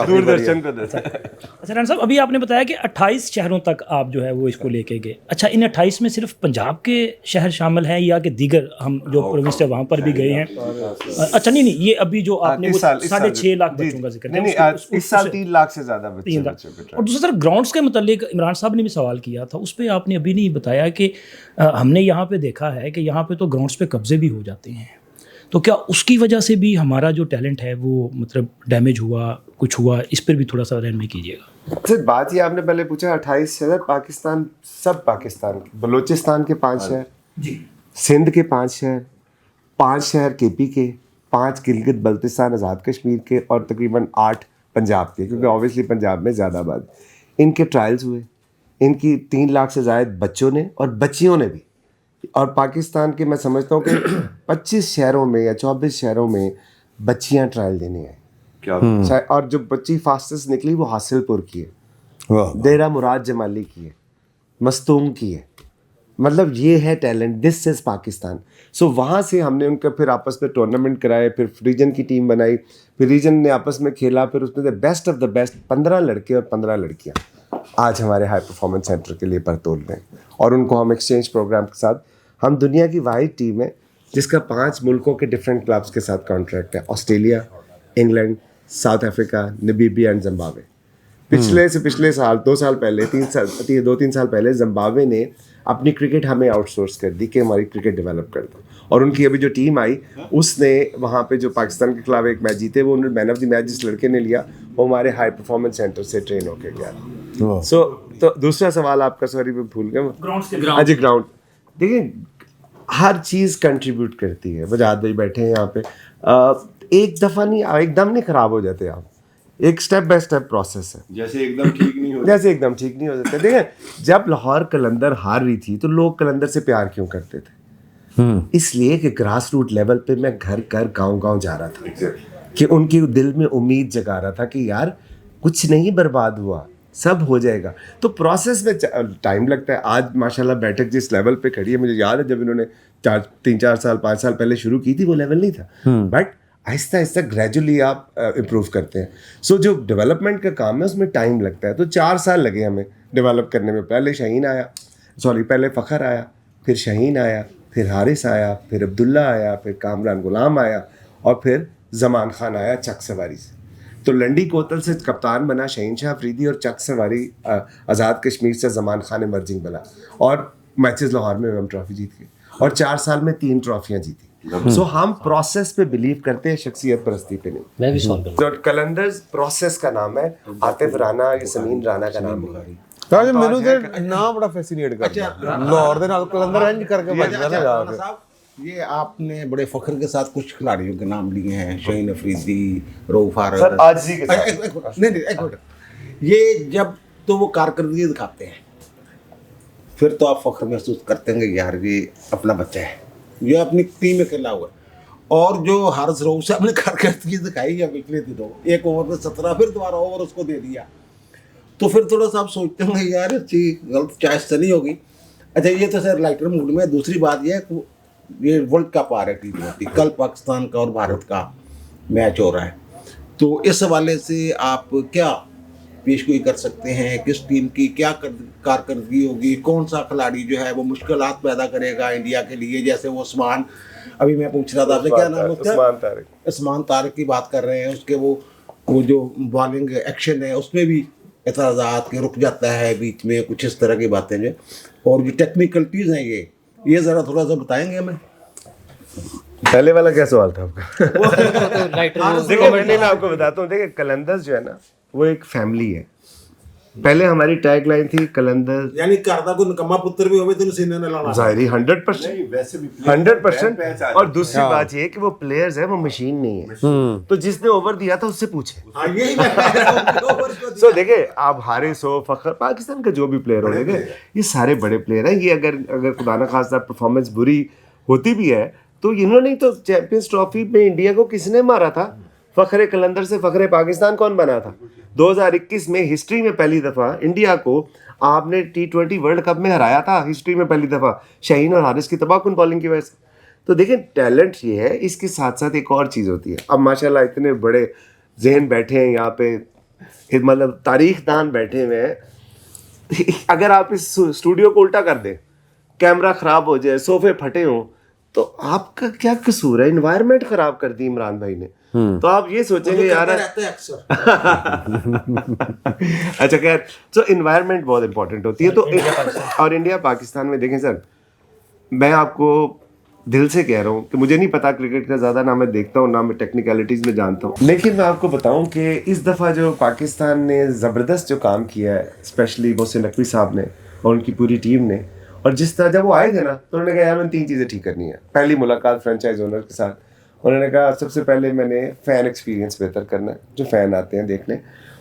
دوردرشن کو دیتا. اچھا ران صاحب, ابھی آپ نے بتایا کہ 28 شہروں تک آپ جو ہے وہ اس کو لے کے گئے. اچھا ان 28 میں صرف پنجاب کے شہر شامل ہیں یا کہ دیگر ہم جو پروونس ہے وہاں پر بھی گئے ہیں؟ اچھا نہیں, یہ ابھی جو آپ نے 6.5 لاکھ بچوں کا ذکر کیا, اس سال 3 لاکھ سے زیادہ بچے. اور دوسرا سر گراؤنڈس کے متعلق عمران صاحب نے بھی سوال کیا تھا, اس پہ آپ نے ابھی نہیں بتایا کہ ہم نے یہاں پہ دیکھا ہے کہ یہاں پہ تو گراؤنڈس پہ قبضے بھی ہو جاتے ہیں, تو کیا اس کی وجہ سے بھی ہمارا جو ٹیلنٹ ہے وہ مطلب ڈیمیج ہوا, کچھ ہوا؟ اس پر بھی تھوڑا سا رہنمائی کیجیے گا. سر بات یہ آپ نے پہلے پوچھا 28 شہر پاکستان, سب پاکستان کے, بلوچستان کے 5 شہر جی, سندھ کے 5 شہر, 5 شہر کے پی کے, 5 گلگت بلتستان آزاد کشمیر کے, اور تقریباً 8 پنجاب کے, کیونکہ اوبیسلی پنجاب میں زیادہ آباد. ان کے ٹرائلز ہوئے, ان کی 3 لاکھ سے زائد بچوں نے اور بچیوں نے بھی, اور پاکستان کے میں سمجھتا ہوں کہ 25 شہروں میں یا 24 شہروں میں بچیاں ٹرائل دینے آئیں, اور جو بچی فاسٹسٹ نکلی وہ حاصل پور کی ہے, دیرہ مراد جمالی کی ہے, مستونگ کی ہے. مطلب یہ ہے ٹیلنٹ, دس از پاکستان. سو وہاں سے ہم نے ان کا پھر آپس میں ٹورنامنٹ کرائے, پھر ریجن کی ٹیم بنائی, پھر ریجن نے آپس میں کھیلا, پھر اس میں سے بیسٹ آف دا بیسٹ 15 لڑکے اور 15 لڑکیاں آج ہمارے ہائی پرفارمنس سینٹر کے لیے پر تول رہے ہیں. اور ان کو ہم ایکسچینج پروگرام کے ساتھ, ہم دنیا کی واحد ٹیم ہے جس کا 5 ملکوں کے ڈفرینٹ کلبس کے ساتھ کانٹریکٹ ہے, Australia, England, South Africa, Namibia and Zimbabwe. پچھلے سال 2 سال پہلے 2-3 سال پہلے زمبابوے نے اپنی کرکٹ ہمیں آؤٹ سورس کر دی کہ ہماری کرکٹ ڈیولپ کر دو, اور ان کی ابھی جو ٹیم آئی اس نے وہاں پہ جو پاکستان کے خلاف ایک میچ جیتے, وہ انہوں نے مین آف دی میچ جس لڑکے نے لیا وہ ہمارے ہائی پرفارمنس سینٹر سے ٹرین ہو کے گیا. سو تو دوسرا سوال آپ کا, سوری میں بھول گیا. ہاں جی, گراؤنڈ دیکھیں ہر چیز کنٹریبیوٹ کرتی ہے. وجاد بھائی بیٹھے ہیں یہاں پہ, ایک دفعہ نہیں, ایک دم نہیں خراب ہو جاتے آپ, ایک سٹیپ بائی سٹیپ پروسیس ہے. جیسے ایک دم ٹھیک نہیں ہو جاتے. دیکھیں جب لاہور قلندر ہار رہی تھی تو لوگ قلندر سے پیار کیوں کرتے تھے؟ اس لیے کہ گراس روٹ لیول پہ میں گھر گاؤں جا رہا تھا, کہ ان کی دل میں امید جگا رہا تھا کہ یار کچھ نہیں برباد ہوا, سب ہو جائے گا. تو پروسیس میں ٹائم لگتا ہے. آج ماشاءاللہ بیٹھک جس لیول پہ کھڑی ہے, مجھے یاد ہے جب انہوں نے 3-4 سال 5 سال پہلے شروع کی تھی وہ لیول نہیں تھا, بٹ آہستہ آہستہ گریجولی آپ امپروو کرتے ہیں. سو جو ڈیولپمنٹ کا کام ہے اس میں ٹائم لگتا ہے. تو 4 سال لگے ہمیں ڈیولپ کرنے میں. پہلے فخر آیا, پھر شہین آیا, پھر حارث آیا, پھر عبداللہ آیا, پھر کامران غلام آیا, اور پھر زمان خان آیا چک سواری سے. تو لنڈی کوتل سے کپتان بنا شہین شاہ افریدی, اور چک سواری آزاد کشمیر سے زمان خان ایمرجنگ بنا, اور میچز لاہور میں ہم ٹرافی جیت گئے, اور 4 سال میں 3 ٹرافیاں جیتی. سو ہم پروسیس پہ بلیو کرتے ہیں, شخصیت پرستی پہ نہیں. میں بھی سوال کروں. کلندرز پروسیس کا نام ہے, عاطف رانا یا سمین رانا کا نام ہے. ਮੈਨੂੰ ਤੇ ਨਾਮ ਬੜਾ ਫੈਸੀਨੇਟ ਕਰਦਾ, ਲਾਹੌਰ ਦੇ ਨਾਲ ਕਲੰਦਰ ਇੰਜ ਕਰਕੇ ਵੱਜਦਾ ਨਾ ਜਾ ਕੇ. یہ آپ نے بڑے فخر کے ساتھ کچھ کھلاڑیوں کے نام لیے ہیں, شہین افریدی, رؤوف فارغ. ایک منٹ, یہ جب تو وہ کارکردگی دکھاتے ہیں پھر تو آپ فخر محسوس کرتے ہیں کہ یار یہ اپنا بچہ ہے, یہ اپنی ٹیم میں کھیلا ہوا ہے. اور جو حارث رؤوف صاحب نے کارکردگی دکھائی ہے پچھلے دنوں, 1 اوور میں 17, پھر دوبارہ اوور اس کو دے دیا, تو پھر تھوڑا سا آپ سوچتے ہوں گے یار اچھی غلط چوائس تو نہیں ہوگی. اچھا یہ تو سر لائٹر موڈ میں. دوسری بات یہ ہے کہ یہ ورلڈ کپ آ رہا ہے T20, کل پاکستان کا اور بھارت کا میچ ہو رہا ہے, تو اس حوالے سے آپ کیا پیش گوئی کر سکتے ہیں, کس ٹیم کی کیا کارکردگی ہوگی, کون سا کھلاڑی جو ہے وہ مشکلات پیدا کرے گا انڈیا کے لیے؟ جیسے وہ عثمان, ابھی میں پوچھ رہا تھا آپ سے کیا نام ہوتا ہے, عثمان طارق کی بات کر رہے ہیں, اس کے وہ جو بالنگ ایکشن ہے اس میں بھی اعتراضات کے رک جاتا ہے بیچ میں, کچھ اس طرح کی باتیں جو, اور جو ٹیکنیکلٹیز ہیں یہ ذرا تھوڑا سا بتائیں گے ہمیں. پہلے والا کیا سوال تھا آپ کا؟ دیکھیں میں آپ کو بتاتا ہوں, دیکھیں کلندرز جو ہے نا وہ ایک فیملی ہے. پہلے ہماری ٹیگ لائن تھی کلندرز, یعنی کردا کو نکما پتر بھی ہوئے تو سینے نے لانا ظاہری 100%. اور دوسری بات یہ کہ وہ پلیئرز ہیں, وہ مشین نہیں ہے, تو جس نے اوور دیا تھا اس سے پوچھیں. سو دیکھیں آپ حارث ہو, فخر, پاکستان کا جو بھی پلیئر ہو, دیکھیں یہ سارے بڑے پلیئر ہیں. یہ اگر خدا نہ خواستہ پرفارمنس بری ہوتی بھی ہے تو انہوں نے تو چیمپئنز ٹرافی میں انڈیا کو کس نے مارا تھا؟ فخر قلندر سے فخر پاکستان کون بنا تھا؟ 2021 میں ہسٹری میں پہلی دفعہ انڈیا کو آپ نے T20 ورلڈ کپ میں ہرایا تھا, ہسٹری میں پہلی دفعہ شہین اور حارث کی تباہ کن بالنگ کی وجہ سے. تو دیکھیں ٹیلنٹ یہ ہے, اس کے ساتھ ساتھ ایک اور چیز ہوتی ہے. اب ماشاءاللہ اتنے بڑے ذہن بیٹھے ہیں یہاں پہ, مطلب تاریخ دان بیٹھے ہوئے ہیں. اگر آپ اس اسٹوڈیو کو الٹا کر دیں, کیمرہ خراب ہو جائے, صوفے پھٹے ہوں, تو آپ کا کیا قصور ہے؟ انوائرمنٹ خراب کر دی عمران بھائی نے. تو آپ یہ سوچیں گے یار اچھا خیر, تو انوائرمنٹ بہت امپورٹنٹ ہوتی ہے. تو اور انڈیا پاکستان میں دیکھیں سر, میں آپ کو دل سے کہہ رہا ہوں کہ مجھے نہیں پتا کرکٹ کا زیادہ, نہ میں دیکھتا ہوں نہ میں ٹیکنیکلٹیز میں جانتا ہوں, لیکن میں آپ کو بتاؤں کہ اس دفعہ جو پاکستان نے زبردست جو کام کیا ہے, اسپیشلی محسن نقوی صاحب نے اور ان کی پوری ٹیم نے, اور جس طرح جب وہ آئے تھے نا تو انہوں نے کہا یار میں 3 چیزیں ٹھیک کرنی ہے. پہلی ملاقات فرینچائز اونر کے ساتھ, انہوں نے کہا سب سے پہلے میں نے فین ایکسپیرینس بہتر کرنا ہے, جو فین آتے ہیں دیکھنے,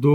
2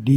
D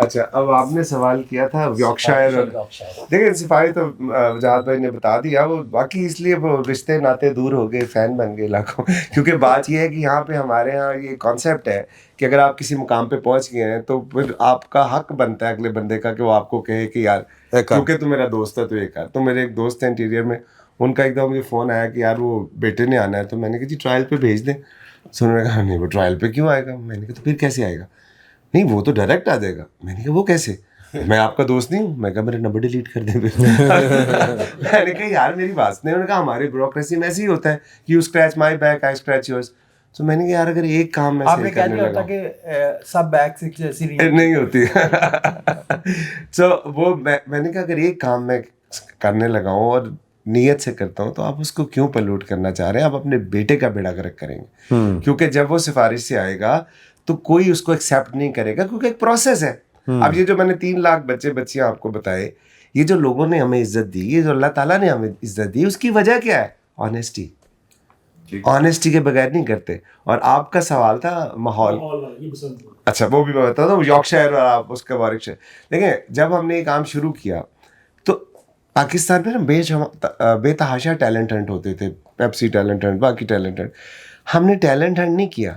اچھا اب آپ نے سوال کیا تھا یارکشائر اور دیکھیں صفائی تو وجاہت بھائی نے بتا دیا، وہ باقی اس لیے وہ رشتے ناطے دور ہو گئے، فین بن گئے علاقوں، کیونکہ بات یہ ہے کہ یہاں پہ ہمارے یہاں یہ کانسیپٹ ہے کہ اگر آپ کسی مقام پہ پہنچ گئے ہیں تو پھر آپ کا حق بنتا ہے اگلے بندے کا کہ وہ آپ کو کہے کہ یار کیونکہ تو میرا دوست ہے تو یہ کر. تو میرے ایک دوست ہیں انٹیریئر میں، ان کا ایک دم مجھے فون آیا کہ یار وہ بیٹے نے آنا ہے، تو میں نے کہا جی ٹرائل پہ بھیج دیں. سو انہوں نے کہا نہیں وہ ٹرائل پہ کیوں آئے گا؟ میں نے کہا تو پھر کیسے آئے گا؟ نہیں وہ تو ڈائریکٹ آ جائے گا. میں نے کہا وہ کیسے؟ میں آپ کا دوست نہیں ہوں. میں کہا میرا نمبر ڈیلیٹ کر دیں پھر. میں نے کہا یار میری بات نہیں. انہوں نے کہا ہماری بیوروکریسی میں ایسے ہی ہوتا ہے، you scratch my back I scratch yours. تو میں نے کہا یار اگر ایک کام میں صحیح کرنے لگا کہ سب بیک سے جیسی نہیں ہوتی. سو وہ میں نے کہا اگر ایک کام میں کرنے لگا ہوں اور نیت سے کرتا ہوں تو آپ اس کو کیوں پلوٹ کرنا چاہ رہے ہیں؟ آپ اپنے بیٹے کا بیڑا گرک کریں گے، کیونکہ جب وہ سفارش سے آئے گا تو کوئی اس کو ایکسیپٹ نہیں کرے گا، کیونکہ ایک پروسیس ہے. اب یہ جو میں نے 3 لاکھ بچے بچیاں آپ کو بتائے، یہ جو لوگوں نے ہمیں عزت دی، یہ جو اللہ تعالیٰ نے ہمیں عزت دی، اس کی وجہ کیا ہے؟ آنیسٹی. آنیسٹی کے بغیر نہیں کرتے. اور آپ کا سوال تھا ماحول، اچھا وہ بھی میں بتاتا ہوں. یارکشائر اور آپ اس کا وارکشائر. دیکھیں جب ہم نے یہ کام شروع کیا تو پاکستان میں نا بے تحاشا ٹیلنٹ ہنٹ ہوتے تھے، پیپسی ٹیلنٹ ہنٹ، باقی ٹیلنٹ ہنٹ. ہم نے ٹیلنٹ ہنٹ نہیں کیا،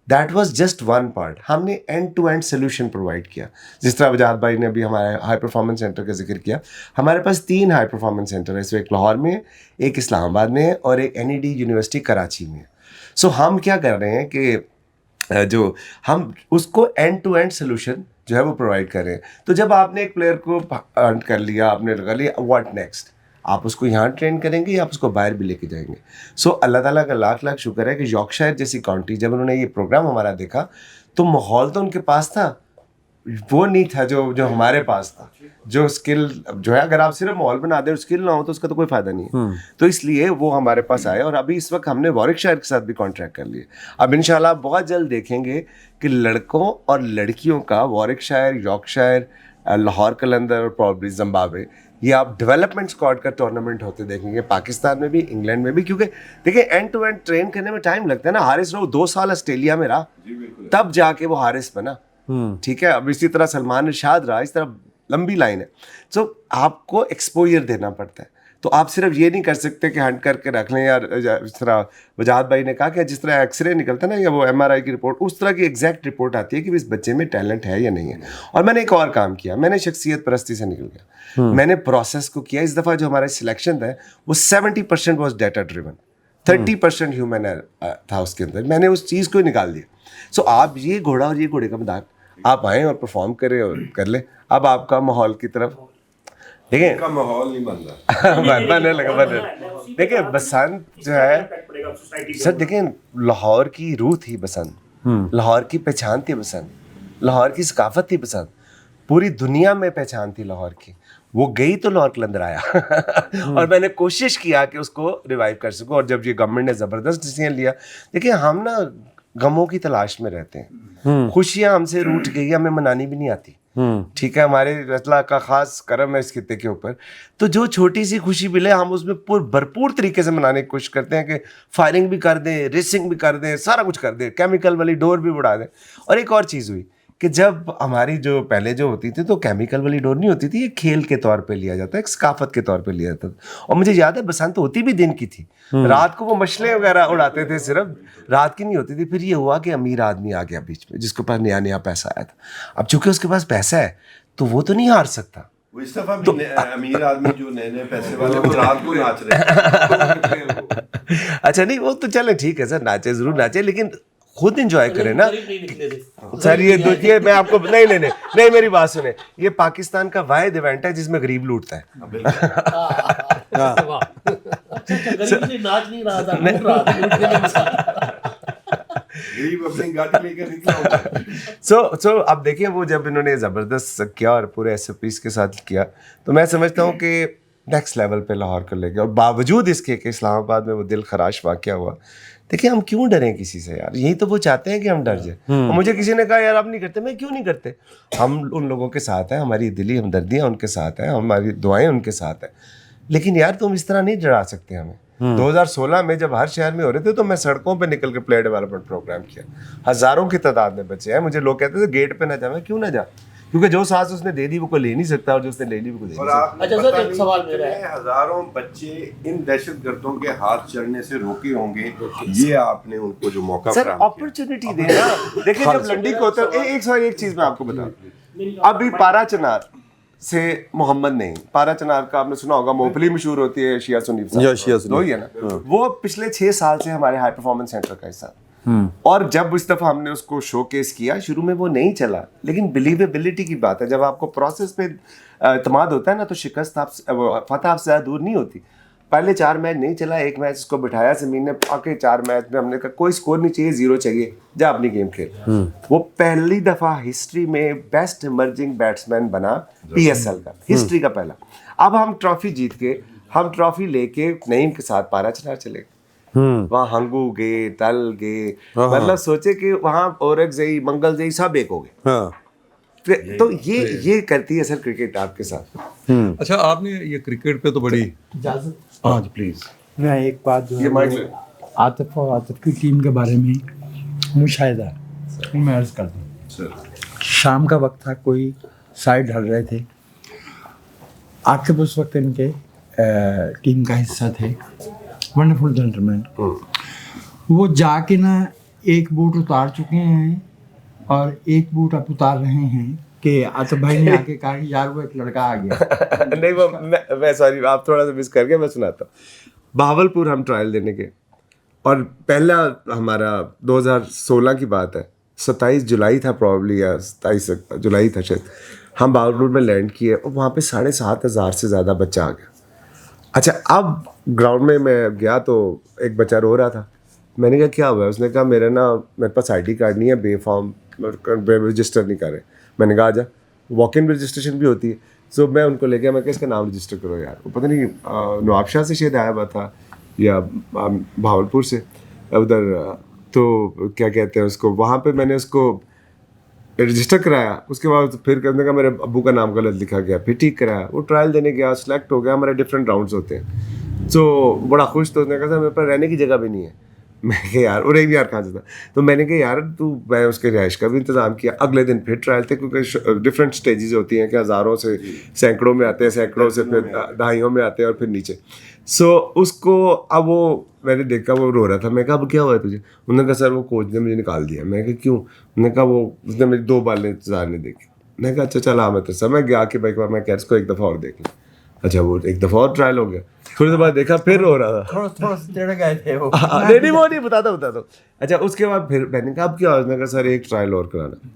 that was just one part. ہم نے end to end solution provide کیا. جس طرح وجاہت بھائی نے ابھی ہمارے ہائی پرفارمنس سینٹر کا ذکر کیا، ہمارے پاس 3 ہائی پرفارمنس سینٹر ہیں. ایک لاہور میں ہے، ایک اسلام آباد میں ہے، اور ایک NED یونیورسٹی کراچی میں ہے. سو ہم کیا کر رہے ہیں کہ جو ہم اس کو اینڈ ٹو اینڈ سولوشن جو ہے وہ پرووائڈ کر رہے ہیں. تو جب آپ نے ایک پلیئر کو ارن کر لیا، آپ نے لگا لیا، واٹ نیکسٹ؟ آپ اس کو یہاں ٹرین کریں گے یا آپ اس کو باہر بھی لے کے جائیں گے؟ سو اللہ تعالیٰ کا لاکھ لاکھ شکر ہے کہ یارکشائر جیسی کاؤنٹی جب انہوں نے یہ پروگرام ہمارا دیکھا تو ماحول تو ان کے پاس تھا، وہ نہیں تھا جو ہمارے پاس تھا. جو اسکل جو ہے اگر آپ صرف ماحول بنا دیں اور اسکل نہ ہو تو اس کا تو کوئی فائدہ نہیں ہے. تو اس لیے وہ ہمارے پاس آئے، اور ابھی اس وقت ہم نے وارکشائر کے ساتھ بھی کانٹریکٹ کر لیے. اب انشاءاللہ آپ بہت جلد دیکھیں گے کہ لڑکوں اور لڑکیوں کا وارکشائر، یارکشائر، لاہور قلندر اور پرابلی زمبابوے، یہ آپ ڈیولپمنٹ اسکواڈ کا ٹورنامنٹ ہوتے دیکھیں گے پاکستان میں بھی، انگلینڈ میں بھی. کیونکہ دیکھیں اینڈ ٹو اینڈ ٹرین کرنے میں ٹائم لگتا ہے نا. حارث رہو 2 سال آسٹریلیا میں رہا تب جا کے وہ حارث بنا، ٹھیک ہے. اب اسی طرح سلمان ارشاد رہا، اس طرح لمبی لائن ہے. سو آپ کو ایکسپوئر دینا پڑتا ہے. تو آپ صرف یہ نہیں کر سکتے کہ ہنٹ کر کے رکھ لیں. یار جس طرح وجاہت بھائی نے کہا کہ جس طرح ایکس رے نکلتا ہے نا یا وہ MRI کی رپورٹ، اس طرح کی ایگزیکٹ رپورٹ آتی ہے کہ اس بچے میں ٹیلنٹ ہے یا نہیں ہے. اور میں نے ایک اور کام کیا، میں نے شخصیت پرستی سے نکل گیا. میں نے پروسیس کو کیا. اس دفعہ جو ہمارا سلیکشن ہے وہ 70% واز ڈیٹا ڈریون، 30% ہیومن تھا اس کے اندر. میں نے اس چیز کو نکال دیا. سو آپ یہ گھوڑا اور یہ گھوڑے کا مذاق، آپ آئیں اور پرفارم کریں اور کر لیں. اب آپ کا ماحول کی طرف دیکھیں، کا ماحول نہیں بن رہا، بننے لگا. دیکھیں بسنت جو ہے سر، دیکھیں لاہور کی روح تھی بسنت، لاہور کی پہچان تھی بسنت، لاہور کی ثقافت تھی بسنت، پوری دنیا میں پہچان تھی لاہور کی. وہ گئی تو لاہور قلندر آیا. اور میں نے کوشش کیا کہ اس کو ریوائیو کر سکوں. اور جب یہ گورنمنٹ نے زبردست ڈیسیژن لیا، دیکھیں ہم نا غموں کی تلاش میں رہتے ہیں، خوشیاں ہم سے روٹ گئی، ہمیں منانی بھی نہیں آتی، ٹھیک ہے. ہمارے اللہ کا خاص کرم ہے اس خطے کے اوپر. تو جو چھوٹی سی خوشی ملے ہم اس میں بھرپور طریقے سے منانے کی کوشش کرتے ہیں کہ فائرنگ بھی کر دیں، ریسنگ بھی کر دیں، سارا کچھ کر دیں، کیمیکل والی ڈور بھی اڑا دیں. اور ایک اور چیز ہوئی کہ جب ہماری جو پہلے جو ہوتی تھی تو کیمیکل والی ڈور نہیں ہوتی تھی، یہ کھیل کے طور پہ لیا جاتا ہے، ایک ثقافت کے طور پہ لیا جاتا تھا. اور مجھے یاد ہے بسنت ہوتی بھی دن کی تھی، رات کو وہ مشلیں وغیرہ اڑاتے تھے، صرف رات کی نہیں ہوتی تھی. پھر یہ ہوا کہ امیر آدمی آ گیا بیچ میں جس کے پاس نیا نیا پیسہ آیا تھا. اب چونکہ اس کے پاس پیسہ ہے تو وہ تو نہیں ہار سکتا. وہ اس دفعہ بھی امیر آدمی جو نئے نئے پیسے والے وہ رات کو ناچ رہے ہیں. اچھا نہیں وہ تو چلیں ٹھیک ہے سر، ناچے ضرور ناچے، لیکن خود انجوائے کریں نا سر. یہ میں آپ کو نہیں میری بات سنیں، یہ پاکستان کا واحد ایونٹ ہے جس میں غریب لوٹتا ہے. سو اب دیکھیں وہ جب انہوں نے زبردست کیا اور پورے SOPs کے ساتھ کیا تو میں سمجھتا ہوں کہ نیکسٹ لیول پہ لاہور کر لے گیا. اور باوجود اس کے کہ اسلام آباد میں وہ دل خراش واقعہ ہوا، دیکھیں ہم کیوں ڈریں کسی سے یار؟ یہی تو وہ چاہتے ہیں کہ ہم ڈر جائیں. اور مجھے کسی نے کہا یار آپ نہیں کرتے، میں کیوں نہیں کرتے؟ ہم ان لوگوں کے ساتھ ہیں، ہماری دلی ہمدردیاں ان کے ساتھ ہیں، ہماری دعائیں ان کے ساتھ ہیں. لیکن یار تم اس طرح نہیں ڈرا سکتے ہمیں. 2016 میں جب ہر شہر میں ہو رہے تھے تو میں سڑکوں پہ نکل کے پلے ڈیولپمنٹ پروگرام کیا، ہزاروں کی تعداد میں بچے ہیں. مجھے لوگ کہتے تھے گیٹ پہ نہ جا، میں کیوں نہ جا؟ کیونکہ جو سانس اس نے دے دی وہ کوئی لے نہیں سکتا, اور جو اس نے لے لی وہ کوئی دے نہیں سکتا. اچھا سر ایک سوال میرا ہے, ہزاروں بچے ان دہشت گردوں کے ہاتھ چڑھنے سے روکے ہوں گے, یہ آپ نے ان کو جو موقع سر فراہم کیا. اپرچونٹی دینا. دیکھیں جب لنڈی کو ہوتا ہے, ایک چیز میں آپ کو بتاؤں, ابھی پارا چنار سے محمد نہیں, پارا چنار کا آپ نے سنا ہوگا, موپلی مشہور ہوتی ہے شیعہ سنی وہی ہے نا, وہ پچھلے 6 سال سے ہمارے ہائی پرفارمنس سینٹر کا حصہ, اور جب اس دفعہ ہم نے اس کو شو کیس کیا, شروع میں وہ نہیں چلا, لیکن بلیویبلٹی کی بات ہے, جب آپ کو پروسیس پہ اعتماد ہوتا ہے نا تو شکست فتح آپ سے زیادہ دور نہیں ہوتی. پہلے 4 میچ نہیں چلا, ایک میچ اس کو بٹھایا زمین نے, باقی 4 میچ میں ہم نے کہا کوئی سکور نہیں چاہیے, 0 چاہیے, جا اپنی گیم کھیل. وہ پہلی دفعہ ہسٹری میں بیسٹ ایمرجنگ بیٹسمین بنا PSL کا, ہسٹری کا پہلا. اب ہم ٹرافی جیت کے, ہم ٹرافی لے کے نعیم کے ساتھ پارا چنار چلے گئے, وہاں ہنگو گئے, تل گئے, مطلب سوچے کہ وہاں اورگ زئی منگل زئی سب ایک ہو گئے. تو یہ کرتی ہے سر کرکٹ آپ کے ساتھ. اچھا آپ نے یہ کرکٹ پہ تو بڑی ہاں جی پلیز, میں ایک بات جو ہے عاطف اور عاطف کی ٹیم کے بارے میں مشاہدہ میں عرض کر دوں. شام کا وقت تھا, کوئی سائڈ ڈھل رہے تھے, عاطف اس وقت ان کے ٹیم کا حصہ تھے, ونڈرفل جنٹلمین. وہ جا کے نا ایک بوٹ اتار چکے ہیں اور ایک بوٹ اب اتار رہے ہیں کہ عاطف بھائی نے آ کے کہا کہ یار وہ ایک لڑکا آ گیا. نہیں وہ میں سوری آپ تھوڑا سا مس کر کے میں سناتا ہوں. بہاولپور ہم ٹرائل دینے کے, اور پہلا ہمارا 2016 کی بات ہے, 27 جولائی تھا پرابلی, یا 27 جولائی تھا شاید. ہم بہاولپور میں لینڈ کیے اور وہاں پہ 7,500 سے زیادہ بچہ آ گیا. اچھا اب گراؤنڈ میں گیا تو ایک بچہ رو رہا تھا. میں نے کہا کیا ہوا ہے؟ اس نے کہا میرے پاس ID کارڈ نہیں ہے, بے فارم رجسٹر نہیں کر رہے. میں نے کہا آجا, واک ان رجسٹریشن بھی ہوتی ہے. سو میں ان کو لے گیا, میں کہا اس کا نام رجسٹر کرو یار. وہ پتہ نہیں نواب شاہ سے شاید آیا ہوا تھا یا بہاولپور سے ادھر, تو کیا کہتے ہیں اس کو, وہاں پہ میں نے اس کو رجسٹر کرایا. اس کے بعد پھر کرنے کا میرے ابو کا نام غلط لکھا گیا, پھر ٹھیک کرایا. وہ ٹرائل دینے گیا, سلیکٹ ہو گیا. ہمارے ڈفرینٹ راؤنڈس ہوتے ہیں. تو بڑا خوش, تو اس نے کہا سر میرے پاس رہنے کی جگہ بھی نہیں ہے. میں کہا یار, اور یار کہاں سے تھا, تو میں نے کہا یار میں اس کے رہائش کا بھی انتظام کیا. اگلے دن پھر ٹرائل تھے, کیونکہ ڈفرینٹ اسٹیجز ہوتی ہیں کہ ہزاروں سے سینکڑوں میں آتے ہیں, سینکڑوں سے پھر دہائیوں میں آتے ہیں, اور پھر نیچے. سو اس کو اب وہ میں نے دیکھا وہ رو رہا تھا. میں کہا اب کیا ہوا ہے تجھے؟ انہوں نے کہا سر وہ کوچ نے مجھے نکال دیا. میں کہا کیوں؟ انہوں نے کہا وہ اس نے میری 2 بالیں انتظار نہیں دیکھی. میں نے کہا اچھا چل میں تو سر میں گیا کہ بھائی میں کہہ اس کو ایک دفعہ اور دیکھ لیں. اچھا وہ ایک دفعہ اور ٹرائل ہو گیا. تھوڑی دیر بعد دیکھا پھر رو رہا تھا. تھوڑا سا ٹیڑھے گئے تھے وہ. نہیں وہ نہیں بتاتا. اچھا اس کے بعد پھر میں نے کہا اب کیا؟ اس نے کہا سر ایک ٹرائل اور کرانا.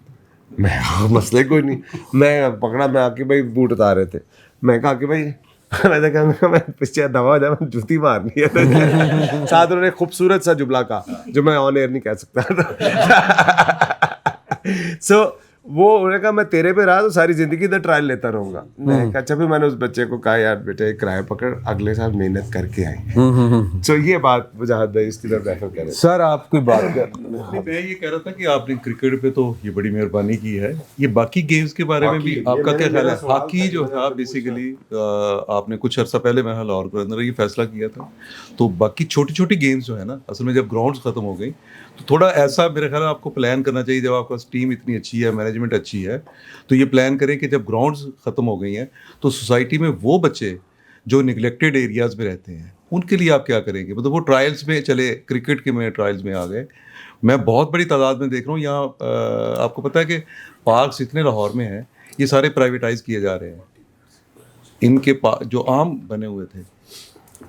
میں مسئلے کوئی نہیں, میں پکڑا, میں آ کے بھائی بوٹ اتار رہے تھے. میں کہا کہ بھائی میں نے کہا میں پیچھے دوا ہو جائے, میں جوتی مارنی ہے. ساتھ انہوں نے خوبصورت سا جملہ کہا جو میں آن ایئر نہیں کہہ سکتا. سو وہ انہوں نے کہا میں تیرے پہ رہا تو ساری زندگی ادھر ٹرائل لیتا رہوں گا. میں کہا اچھا پھر میں نے اس بچے کو کہا یار بیٹے کرایہ پکڑ, اگلے سال محنت کر کے آئیں. سو یہ بات وجاہت بھائی اس کی طرف ریفر کر رہے ہیں. سر آپ کوئی بات کر, میں یہ کہہ رہا تھا کہ آپ نے کرکٹ پہ تو یہ بڑی مہربانی کی ہے, یہ باقی گیمز کے بارے میں بھی آپ کا کیا خیال ہے؟ ہاکی جو ہے بیسیکلی آپ نے کچھ عرصہ پہلے میں لاہور کے اندر یہ فیصلہ کیا تھا, تو باقی چھوٹی چھوٹی گیمز جو ہے نا اصل میں جب گراؤنڈس ختم ہو گئی تو تھوڑا ایسا میرے خیال ہے آپ کو پلان کرنا چاہیے. جب آپ کا ٹیم اتنی اچھی ہے, مینجمنٹ اچھی ہے, تو یہ پلان کریں کہ جب گراؤنڈز ختم ہو گئی ہیں تو سوسائٹی میں وہ بچے جو نگلیکٹڈ ایریاز میں رہتے ہیں ان کے لیے آپ کیا کریں گے؟ مطلب وہ ٹرائلز میں چلے, کرکٹ کے میں ٹرائلز میں آ گئے. میں بہت بڑی تعداد میں دیکھ رہا ہوں یہاں, آپ کو پتہ ہے کہ پارکس اتنے لاہور میں ہیں, یہ سارے پرائیویٹائز کیے جا رہے ہیں. ان کے جو عام بنے ہوئے تھے,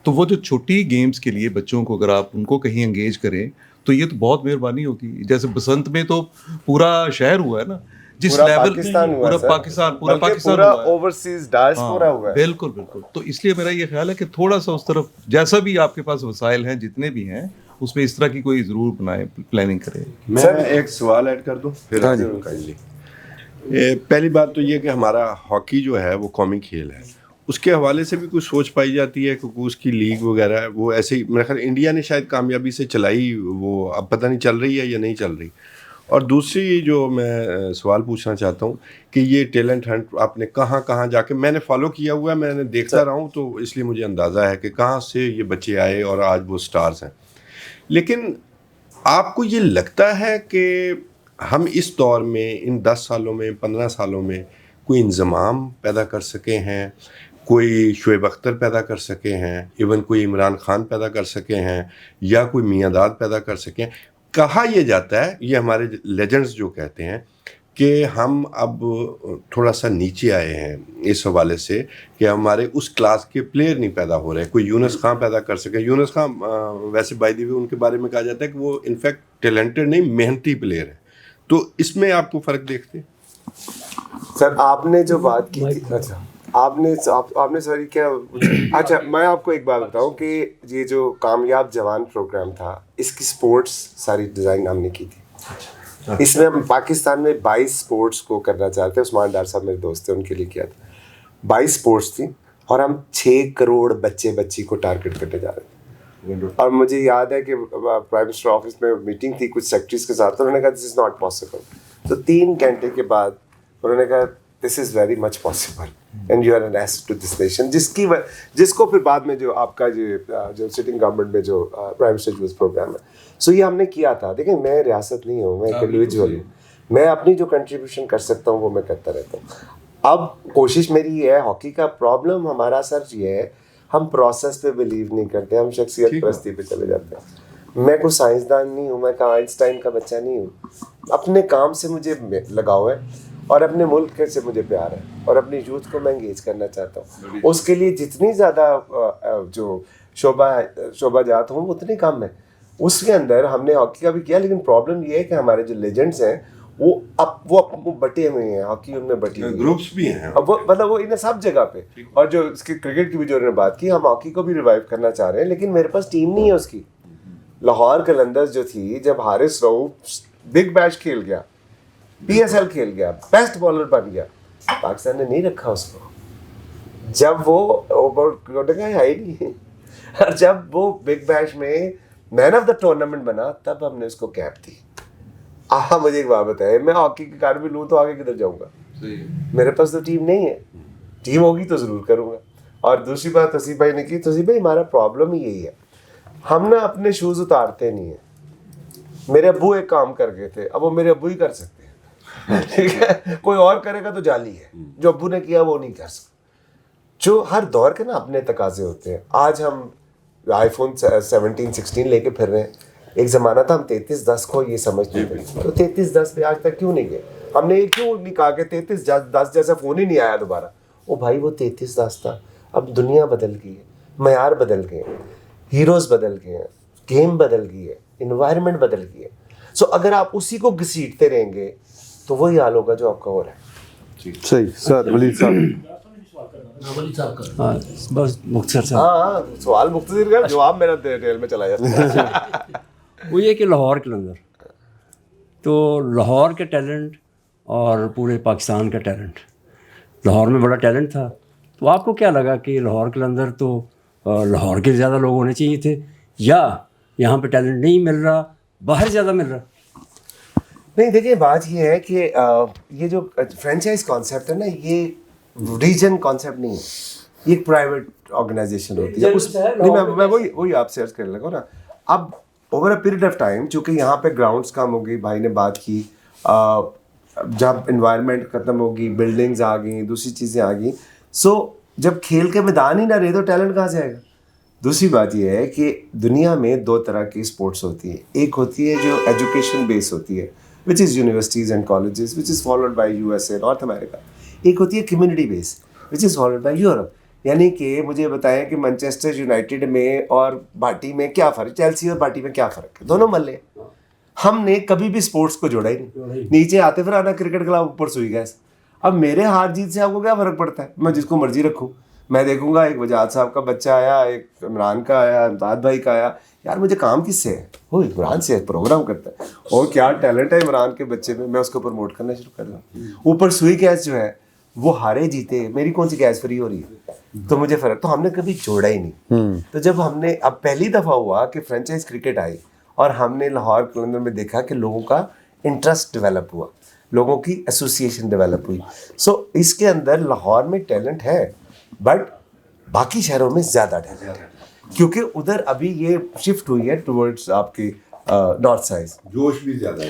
تو وہ جو چھوٹی گیمز کے لیے بچوں کو اگر آپ ان کو کہیں انگیج کریں تو یہ تو بہت مہربانی ہوگی. جیسے بسنت میں تو پورا شہر ہوا ہے نا, جس لیول پورا پاکستان اوورسیز ڈائسپورا ہوا ہے. بالکل بالکل. تو اس لیے میرا یہ خیال ہے کہ تھوڑا سا اس طرف جیسا بھی آپ کے پاس وسائل ہیں جتنے بھی ہیں اس میں اس طرح کی کوئی ضرور بنائے, پلاننگ کرے. میں ایک سوال ایڈ کر دوں پھر. پہلی بات تو یہ کہ ہمارا ہاکی جو ہے وہ قومی کھیل ہے, اس کے حوالے سے بھی کچھ سوچ پائی جاتی ہے کہ اس کی لیگ وغیرہ ہے وہ ایسے ہی میرے خیال انڈیا نے شاید کامیابی سے چلائی, وہ اب پتہ نہیں چل رہی ہے یا نہیں چل رہی. اور دوسری جو میں سوال پوچھنا چاہتا ہوں کہ یہ ٹیلنٹ ہنٹ آپ نے کہاں کہاں جا کے, میں نے فالو کیا ہوا ہے, میں نے دیکھتا رہا ہوں, تو اس لیے مجھے اندازہ ہے کہ کہاں سے یہ بچے آئے اور آج وہ سٹارز ہیں. لیکن آپ کو یہ لگتا ہے کہ ہم اس دور میں ان 10 سالوں میں 15 سالوں میں کوئی انضمام پیدا کر سکے ہیں, کوئی شعیب اختر پیدا کر سکے ہیں, ایون کوئی عمران خان پیدا کر سکے ہیں, یا کوئی میاں داد پیدا کر سکیں. کہا یہ جاتا ہے, یہ ہمارے لیجنڈز جو کہتے ہیں کہ ہم اب تھوڑا سا نیچے آئے ہیں اس حوالے سے کہ ہمارے اس کلاس کے پلیئر نہیں پیدا ہو رہے. کوئی یونس خان پیدا کر سکے. یونس خان ویسے بائی دی وے ان کے بارے میں کہا جاتا ہے کہ وہ انفیکٹ ٹیلنٹڈ نہیں, محنتی پلیئر ہیں. تو اس میں آپ کو فرق دیکھتے ہیں؟ سر آپ نے جو بات کی تھی, اچھا آپ نے سوری کیا, اچھا میں آپ کو ایک بات بتاؤں کہ یہ جو کامیاب جوان پروگرام تھا, اس کی سپورٹس ساری ڈیزائن ہم نے کی تھی. اس میں ہم پاکستان میں 22 سپورٹس کو کرنا چاہتے ہیں. عثمان ڈار صاحب میرے دوست ہیں, ان کے لیے کیا تھا. 22 سپورٹس تھی اور ہم 6 کروڑ بچی کو ٹارگٹ کرنے جا رہے تھے. اور مجھے یاد ہے کہ پرائم منسٹر آفس میں میٹنگ تھی کچھ سیکٹریز کے ساتھ, تو انہوں نے کہا دس از ناٹ پاسبل. تو 3 گھنٹے کے بعد انہوں نے کہا this is very much possible and you are an asset to this nation, جس کو پھر بعد میں جو آپ کا جو سٹنگ گورنمنٹ میں جو پرائم منسٹر یوز پروگرام ہے, سو یہ ہم نے کیا تھا. دیکھیں میں ریاست نہیں ہوں, میں ایک انڈیویجول ہوں, میں اپنی جو کنٹریبیوشن کر سکتا ہوں وہ میں کرتا رہتا ہوں. اب کوشش میری یہ ہے, ہاکی کا پرابلم ہمارا سر یہ ہے, ہم پروسیس پہ بلیو نہیں کرتے, ہم شخصیت پرستی پہ چلے جاتے ہیں. میں کوئی سائنسدان نہیں ہوں, میں آئنسٹائن کا بچہ نہیں ہوں. اپنے کام سے مجھے لگاؤ ہے اور اپنے ملک سے مجھے پیار ہے اور اپنی یوتھ کو میں انگیج کرنا چاہتا ہوں. اس کے لیے جتنی زیادہ جو شعبہ جات ہوں اتنی کم ہے. اس کے اندر ہم نے ہاکی کا بھی کیا, لیکن پرابلم یہ ہے کہ ہمارے جو لیجنڈس ہیں وہ بٹے ہوئے ہیں, ہاکی ان میں بٹی ہوئی گروپس بھی ہیں, وہ مطلب وہ انہیں سب جگہ پہ. اور جو اس کی کرکٹ کی بھی جو انہوں نے بات کی, ہم ہاکی کو بھی ریوائیو کرنا چاہ رہے ہیں, لیکن میرے پاس ٹیم نہیں ہے اس کی. لاہور قلندرز جو تھی, جب حارث رؤف بگ بیش کھیل گیا, PSL کھیل گیا, بیسٹ بالر بن گیا, پاکستان نے نہیں رکھا اس کو. جب وہ ہے ہی نہیں, اور جب وہ بگ بیش میں مین آف دا ٹورنامنٹ بنا, تب ہم نے اس کو کیپ دی. مجھے ایک بات بتائے, میں ہاکی کی کار بھی لوں تو آگے کدھر جاؤں گا؟ میرے پاس تو ٹیم نہیں ہے. ٹیم ہوگی تو ضرور کروں گا. اور دوسری بات توصیف بھائی نے کی, توصیف بھائی ہمارا پرابلم ہی یہی ہے, ہم نا اپنے شوز اتارتے نہیں ہیں. میرے ابو ایک کام کر گئے تھے, اب وہ میرے ابو ہی کر سکتے ہیں, ٹھیک ہے, کوئی اور کرے گا تو جعلی ہے. جو ابو نے کیا وہ نہیں کر سکتا. جو ہر دور کے نا اپنے تقاضے ہوتے ہیں. آج ہم آئی فون 17-16 لے کے پھر رہے ہیں. ایک زمانہ تھا ہم 3310 کو یہ سمجھتے تھے, تو 3310 پہ آج تک کیوں نہیں گئے؟ ہم نے کیوں نہیں کہا کہ 3310 جیسا فون ہی نہیں آیا دوبارہ؟ او بھائی وہ 3310 تھا. اب دنیا بدل گئی ہے, معیار بدل گئے ہیں, ہیروز بدل گئے ہیں, گیم بدل گئی ہے, انوائرمنٹ بدل گئی ہے. سو اگر آپ اسی کو گھسیٹتے رہیں گے تو وہی حال ہوگا جو آپ کا ہو رہا ہے. صحیح سر. ولید صاحب بس مختصر صاحب, ہاں سوال مختصر کر, جواب میرا ڈیٹیل میں چلا جاتا ہے. وہ یہ کہ لاہور قلندر, تو لاہور کے ٹیلنٹ اور پورے پاکستان کا ٹیلنٹ, لاہور میں بڑا ٹیلنٹ تھا. تو آپ کو کیا لگا کہ لاہور قلندر تو لاہور کے زیادہ لوگ ہونے چاہیے تھے, یا یہاں پہ ٹیلنٹ نہیں مل رہا, باہر زیادہ مل رہا؟ نہیں دیکھیے, بات یہ ہے کہ یہ جو فرینچائز کانسیپٹ ہے نا, یہ ریجن کانسیپٹ نہیں ہے, یہ ایک پرائیویٹ آرگنائزیشن ہوتی ہے. میں وہی آپ سے عرض کرنے لگا نا. اب over a period of time, چونکہ یہاں پہ گراؤنڈس کم ہو گئی, بھائی نے بات کی, جب انوائرمنٹ ختم ہوگی, بلڈنگز آ گئیں, دوسری چیزیں آ گئیں, سو جب کھیل کے میدان ہی نہ رہے تو ٹیلنٹ کہاں سے آئے گا؟ دوسری بات یہ ہے کہ دنیا میں 2 طرح کی اسپورٹس ہوتی ہیں. ایک ہوتی ہے جو ایجوکیشن بیس ہوتی ہے, which is universities and colleges, which is followed by USA, north America. ایک ہوتی ہے community base, which is followed by Europe. یعنی کہ مجھے بتائیں کہ مانچسٹر یونائٹیڈ میں اور باٹی میں کیا فرق, چیلسی اور باٹی میں کیا فرق ہے؟ دونوں ملے. ہم نے کبھی بھی اسپورٹس کو جوڑا ہی نہیں. نیچے آتے پھر آنا کرکٹ کلب, اوپر سوئی گیس. اب میرے ہار جیت سے آپ کو کیا فرق پڑتا ہے؟ میں جس کو مرضی رکھوں. میں دیکھوں گا ایک وجاد صاحب کا بچہ آیا, ایک عمران کا آیا, امداد بھائی کا آیا, یار مجھے کام کس سے ہے؟ وہ عمران سے پروگرام کرتا ہے, اور کیا ٹیلنٹ ہے عمران کے بچے میں, میں اس کو پروموٹ کرنا شروع کر دوں. اوپر سوئی گیس جو ہے وہ ہارے جیتے, میری کون سی گیس فری ہو رہی ہے؟ تو مجھے فرق, تو ہم نے کبھی جوڑا ہی نہیں. تو جب ہم نے, اب پہلی دفعہ ہوا کہ فرینچائز کرکٹ آئی اور ہم نے لاہور قلندر میں دیکھا کہ لوگوں کا انٹرسٹ ڈیولپ ہوا, لوگوں کی ایسوسیشن ڈیولپ ہوئی. سو اس کے اندر لاہور میں ٹیلنٹ ہے, بٹ باقی شہروں میں زیادہ ٹیلنٹ ہے, کیونکہ ادھر ابھی یہ شفٹ ہوئی ہے ٹورڈز آپ کی نارتھ سائڈ, جوش بھی زیادہ ہے.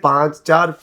5-4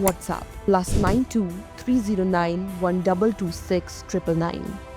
WhatsApp +92 309 1226 999।